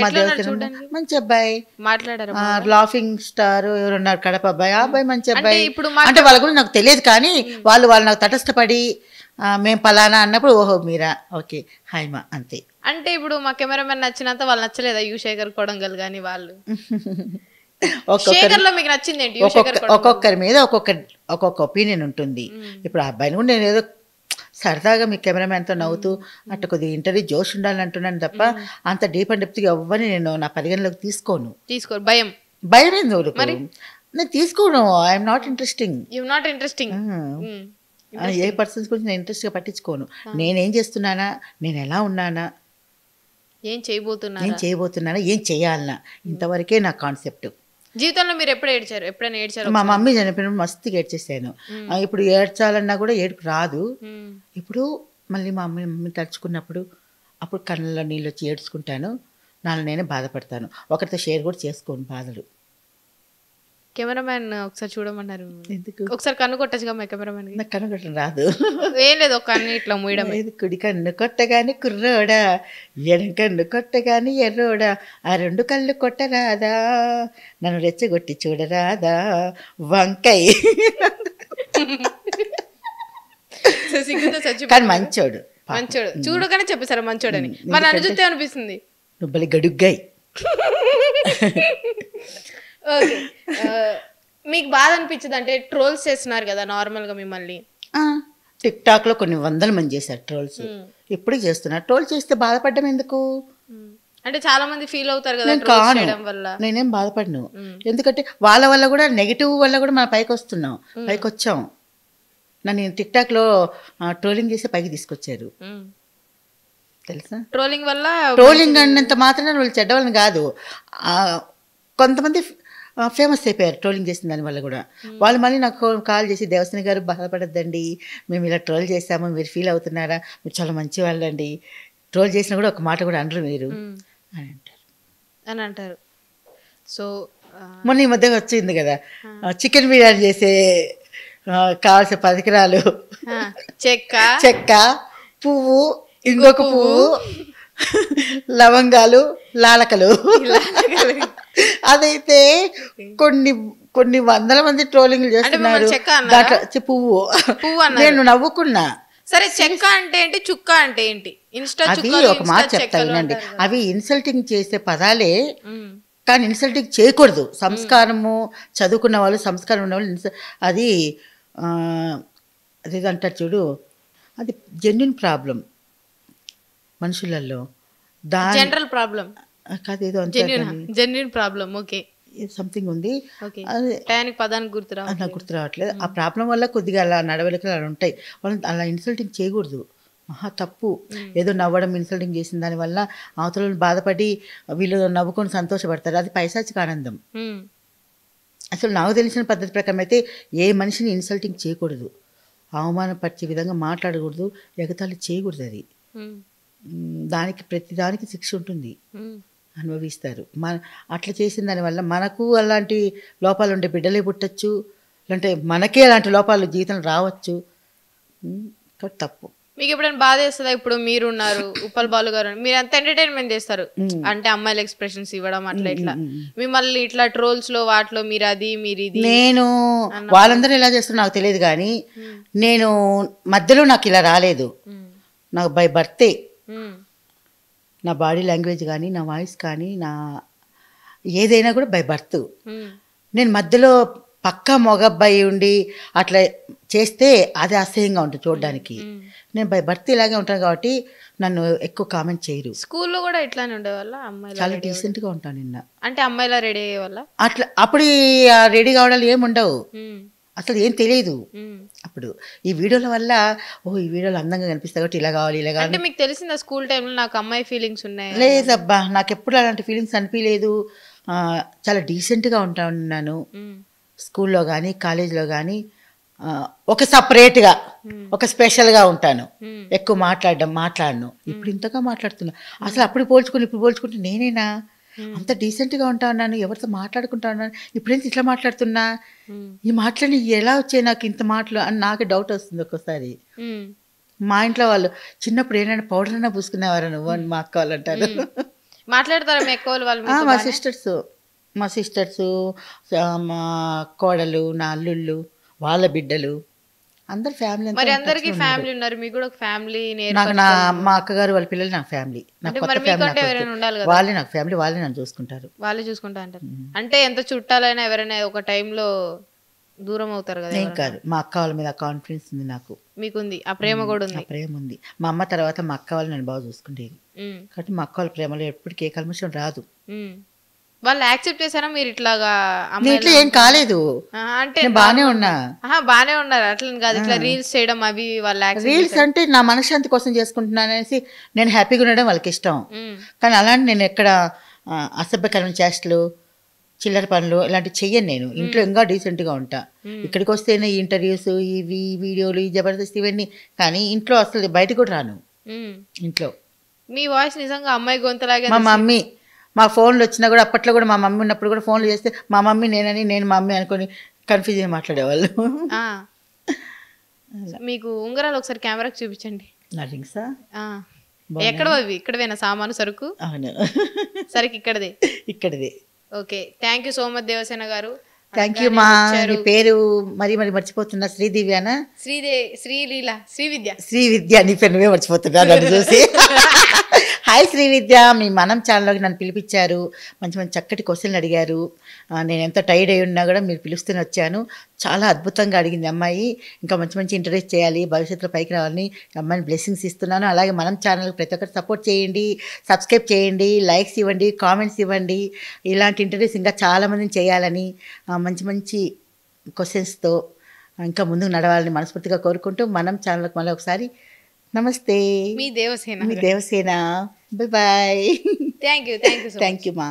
మంచి అబ్బాయి, మాట్లాడారు. లాఫింగ్ స్టార్ ఎవరున్నారు కడప అబ్బాయి, ఆ అబ్బాయి మంచి అబ్బాయి. అంటే వాళ్ళ గురించి నాకు తెలియదు కానీ వాళ్ళు నాకు తటస్థపడి మేము పలానా అన్నప్పుడు ఓహో మీరా, ఓకే హాయ్ మా, అంతే. అంటే ఇప్పుడు మా కెమెరామెన్ నచ్చినంత వాళ్ళు నచ్చలేదా యువశేఖర్ కొడంగల్ గాని వాళ్ళు? మీకు నచ్చింది ఏంటి? ఒక్కొక్కరి మీద ఒక్కొక్క ఒపీనియన్ ఉంటుంది. ఇప్పుడు ఆ అబ్బాయిని కూడా నేను ఏదో సరదాగా మీ కెమెరామెన్తో నవ్వుతూ అట్లా కొద్దిగా ఇంటర్వ్యూ జోష్ ఉండాలని అంటున్నాను తప్ప అంత డీప్ అండ్ డెప్త్గా ఎవ్వరిని నేను నా పరిగణలోకి తీసుకోను. భయం ఎందుకు? నేను తీసుకోను. I'm not interesting. A persons గురించి నేను ఇంట్రెస్ట్గా పట్టించుకోను. నేనేం చేస్తున్నానా, నేను ఎలా ఉన్నానా, ఏం చేయబోతున్నానా, ఏం చేయాలనా, ఇంతవరకే నా కాన్సెప్ట్. జీవితంలో మీరు ఎప్పుడైనా ఏడ్చారు? మా మమ్మీ చనిపోయినప్పుడు మస్తుగా ఏడ్చేసాను. ఇప్పుడు ఏడ్చాలన్నా కూడా ఏడుపు రాదు. ఇప్పుడు మళ్ళీ మా మమ్మీ తలుచుకున్నప్పుడు అప్పుడు కళ్ళలో నీళ్ళు వచ్చి ఏడ్చుకుంటాను. నాలో నేనే బాధపడతాను. ఒకరితో షేర్ కూడా చేసుకోను బాధలు. కెమెరామెన్ ఒకసారి చూడమన్నారు, ఎందుకు? ఒకసారి కన్ను కొట్టచ్చుగా మా కెమెరామెన్. నాకు కన్ను కొట్టడం రాదు. ఏం లేదు, ఒక కన్ను ఇట్లా మూయడం. కుడి కన్ను కొట్టగాని కుర్రోడా, ఎడం కన్ను కొట్టగాని ఎర్రోడా, ఆ రెండు కళ్ళు కొట్టరాదా, నన్ను రెచ్చగొట్టి చూడరాదా వంకై. కానీ మంచోడు చూడగానే చెప్పేశారు మంచోడని. మరి నన్ను చూస్తే అనిపిస్తుంది నువ్వు బలి గడుగ్గాయి. మీకు బాధ అనిపించదు అంటే ట్రోల్స్ చేస్తున్నారు కదా నార్మల్ గా మిమ్మల్ని? టిక్ టాక్ లో కొన్ని 100 మంది చేశారు ట్రోల్స్. ఇప్పుడు చేస్తున్నారు. ట్రోల్ చేస్తే బాధపడ్డం ఎందుకు? అంటే చాలా మంది ఫీల్ అవుతారు కదా నేను ట్రోల్స్ కాను. చేయడం వల్ల. నేనేం బాధపడను. ఎందుకంటే వాళ్ళ వల్ల కూడా నెగిటివ్ వల్ల కూడా మనం పైకి వస్తున్నాం, పైకి వచ్చాం. నన్ను టిక్ టాక్ లో ట్రోలింగ్ చేసి పైకి తీసుకొచ్చారు తెలుసా. ట్రోలింగ్ వల్ల ట్రోలింగ్ అన్నంత మాత్రాన వాళ్ళు చెడ్డవాళ్ళని కాదు. కొంతమంది ఫేమస్ అయిపోయారు ట్రోలింగ్ చేసిన దానివల్ల కూడా. వాళ్ళు మళ్ళీ నాకు కాల్ చేసి దేవసేన గారు బాధపడద్దండి, మేము ఇలా ట్రోల్ చేసాము, మీరు ఫీల్ అవుతున్నారా, మీరు చాలా మంచి వాళ్ళండి, ట్రోల్ చేసినా కూడా ఒక మాట కూడా అనరు మీరు అని అంటారు. సో మొన్న ఈ మధ్య వచ్చింది కదా చికెన్ బిర్యానీ చేసే కావాల్సిన పరికరాలు, చెక్క, పువ్వు, ఇంకొక పువ్వు, లవంగాలు, లాలకలు. అదైతే కొన్ని వందల మంది ట్రోలింగ్ చేస్తున్నారు. దాంట్లో పువ్వు నేను నవ్వుకున్నా. సరే చెక్క అంటే ఏంటి, చుక్క అంటే ఏంటి? అది ఒక మాట చెప్తా వినండి. అవి ఇన్సల్టింగ్ చేసే పదాలే, కానీ ఇన్సల్టింగ్ చేయకూడదు. సంస్కారము చదువుకున్న వాళ్ళు, సంస్కారం ఉన్న వాళ్ళు అది అదేదంటారు చూడు, అది జెన్యున్ ప్రాబ్లం మనుషులలో. జనరల్ ప్రాబ్లం కాదు, ఏదో జెన్యున్ ప్రాబ్లం. ఓకే, సంథింగ్ ఉంది, పదానికి నాకు గుర్తు రావట్లేదు. ఆ ప్రాబ్లం వల్ల కొద్దిగా అలా నడవలికలు అలా ఉంటాయి. వాళ్ళని అలా ఇన్సల్టింగ్ చేయకూడదు, మహా తప్పు. ఏదో నవ్వడం, ఇన్సల్టింగ్ చేసిన దానివల్ల అవతలను బాధపడి వీళ్ళు నవ్వుకొని సంతోషపడతారు. అది పైశాచిక ఆనందం. అసలు నాకు తెలిసిన పద్ధతి ప్రకారం అయితే ఏ మనిషిని ఇన్సల్టింగ్ చేయకూడదు, అవమానపరిచే విధంగా మాట్లాడకూడదు, ఎగతాళి చేయకూడదు. అది దానికి ప్రతిదానికి శిక్ష ఉంటుంది, అనుభవిస్తారు. అట్లా చేసిన దానివల్ల మనకు అలాంటి లోపాలు ఉండే బిడ్డలే పుట్టచ్చు, అంటే మనకే అలాంటి లోపాలు జీవితంలో రావచ్చు. తప్పు. మీకు ఎప్పుడైనా బాధ వేస్తుందా? ఇప్పుడు మీరున్నారు, ఉప్పల్ బాలు గారు, మీరు ఎంత ఎంటర్టైన్మెంట్ చేస్తారు అంటే అమ్మాయిల ఎక్స్ప్రెషన్స్ ఇవ్వడం అట్లా ఇట్లా, మిమ్మల్ని ఇట్లా ట్రోల్స్ లో వాటిలో మీరు అది మీరు ఇది. నేను వాళ్ళందరూ ఎలా చేస్తారో నాకు తెలియదు, కానీ నేను మధ్యలో నాకు ఇలా రాలేదు. నాకు బై బర్తే నా బాడీ లాంగ్వేజ్ కానీ, నా వాయిస్ కానీ, నా ఏదైనా కూడా బై బర్త్. నేను మధ్యలో పక్కా మొగబ్బాయి ఉండి అట్లా చేస్తే అది అసహ్యంగా ఉంటుంది చూడడానికి. నేను బై బర్త్ ఇలాగే ఉంటాను కాబట్టి నన్ను ఎక్కువ కామెంట్ చేయరు. స్కూల్లో కూడా ఇట్లానే ఉండేవాళ్ళ అమ్మాయిలు? చాలా డీసెంట్గా ఉంటాను నిన్న. అంటే అమ్మాయిలా రెడీ అయ్యేవాళ్ళ? అట్లా అప్పుడు రెడీ కావడాలు ఏమి ఉండవు, అసలు ఏం తెలియదు అప్పుడు. ఈ వీడియోల వల్ల ఈ వీడియోలు అందంగా కనిపిస్తాయి కాబట్టి ఇలా కావాలి ఇలా కావాలి. అంటే మీకు తెలిసిందా స్కూల్ టైంలో నాకు అమ్మాయి ఫీలింగ్స్ ఉన్నాయి? లేదబ్బా, నాకు ఎప్పుడు అలాంటి ఫీలింగ్స్ అనిపించలేదు. చాలా డీసెంట్గా ఉంటాను స్కూల్లో కానీ కాలేజీలో కానీ. ఒక సపరేట్గా, ఒక స్పెషల్గా ఉంటాను. ఎక్కువ మాట్లాడను. ఇప్పుడు ఇంతగా మాట్లాడుతున్నా. అసలు అప్పుడు ఇప్పుడు పోల్చుకుంటే నేనేనా అంత డీసెంట్గా ఉంటా ఉన్నాను, ఎవరితో మాట్లాడుకుంటా ఉన్నాను, ఇప్పుడేంటి ఇట్లా మాట్లాడుతున్నా, ఈ మాటలని ఎలా వచ్చాయి నాకు ఇంత మాటలు అని నాకు డౌట్ వస్తుంది ఒక్కోసారి. మా ఇంట్లో వాళ్ళు చిన్నప్పుడు ఏమైనా పౌడర్ అయినా పూసుకునేవారు నువ్వు అని మా అక్క వాళ్ళు అంటారు. మాట్లాడతారా మీ అక్క వాళ్ళు? మా సిస్టర్స్, మా కోడలు, నా అల్లుళ్ళు, వాళ్ళ బిడ్డలు, అందరు ఫ్యామిలీ. మరి అందరికి ఫ్యామిలీ ఉన్నారు, మీకు కూడా ఒక ఫ్యామిలీ. నాకు మా అక్కగారు వాళ్ళ పిల్లలు నాకు ఫ్యామిలీ, నాకు కొత్త ఫ్యామిలీ. వాళ్ళే నాకు ఫ్యామిలీ, వాళ్ళే నన్ను చూసుకుంటారు. వాళ్ళే చూసుకుంటా అంటారు. అంటే ఎంత చుట్టాలైనా ఎవరైనా ఒక టైంలో దూరం అవుతారు కదా. ఏం కాదు, మా అక్క వాళ్ళ మీద కాన్ఫిడెన్స్ ఉంది నాకు. మీకుంది ఆ ప్రేమ కూడా ఉంది? ప్రేమ ఉంది. మా అమ్మ తర్వాత మా అక్క వాళ్ళు నన్ను బాగా చూసుకుంటేది కాబట్టి మా అక్క వాళ్ళ ప్రేమలో ఎప్పటికీ ఏ కల్మషం రాదు. వాళ్ళు యాక్సెప్ట్ చేశారా మీరు ఇట్లాగా? ఇట్లా ఏం కాలేదు, అంటే బానే ఉన్నా. బానే ఉన్నారు అట్లా కాదు, ఇట్లా రీల్స్ చేయడం అవి వాళ్ళు రీల్స్ అంటే నా మనశ్శాంతి కోసం చేసుకుంటున్నాను అనేసి నేను హ్యాపీగా ఉండడం వాళ్ళకి ఇష్టం. కానీ అలాంటి నేను ఎక్కడ అసభ్యకరమైన చేష్టలు, చిల్లర పనులు ఇలాంటివి చెయ్యను. నేను ఇంట్లో ఇంకా డీసెంట్గా ఉంటా. ఇక్కడికి వస్తేనే ఈ ఇంటర్వ్యూస్, ఇవి వీడియోలు, ఈ జబర్దస్త్ ఇవన్నీ, కానీ ఇంట్లో అసలు బయటకు కూడా రాను. ఇంట్లో మీ వాయిస్ నిజంగా అమ్మాయి గొంతులాగే. మా మమ్మీ మా ఫోన్లు వచ్చినా కూడా, అప్పట్లో కూడా మా మమ్మీ ఉన్నప్పుడు కూడా ఫోన్లు చేస్తే మా మమ్మీ నేనని, నేను మా మమ్మీ అనుకొని కన్ఫ్యూజ్ అయ్యి మాట్లాడేవాళ్ళు. మీకు ఉంగరాలు ఒకసారి కెమెరాకి చూపించండి. నా రింగ్సా? ఎక్కడ అవి? ఇక్కడవేనా సామాను సరుకు? అవును, సరుకు ఇక్కడదే. Okay, thank you so much Devasena garu. Thank you. మా పేరు మరి మర్చిపోతున్నా, శ్రీదివ్యానా? శ్రీ విద్య. నీ పేరు నువ్వే మర్చిపోతున్నా నన్ను చూసి. హాయ్ శ్రీవిద్య, మీ మనం ఛానల్లోకి నన్ను పిలిపించారు. మంచి మంచి చక్కటి క్వశ్చన్లు అడిగారు. నేను ఎంత టైర్డ్ అయి ఉన్నా కూడా మీరు పిలుస్తూనే వచ్చాను. చాలా అద్భుతంగా అడిగింది అమ్మాయి. ఇంకా మంచి మంచి ఇంటర్వ్యూస్ చేయాలి, భవిష్యత్తులో పైకి రావాలని అమ్మాయిని బ్లెస్సింగ్స్ ఇస్తున్నాను. అలాగే మనం ఛానల్కి ప్రతి ఒక్కరు సపోర్ట్ చేయండి, సబ్స్క్రైబ్ చేయండి, లైక్స్ ఇవ్వండి, కామెంట్స్ ఇవ్వండి. ఇలాంటి ఇంటర్వ్యూస్ ఇంకా చాలామందిని చేయాలని, మంచి మంచి క్వశ్చన్స్తో ఇంకా ముందుకు నడవాలని మనస్ఫూర్తిగా కోరుకుంటూ మనం ఛానల్కి మళ్ళీ ఒకసారి నమస్తే. మీ దేవసేన. మీ Devasena. Bye bye. Thank you thank you మా.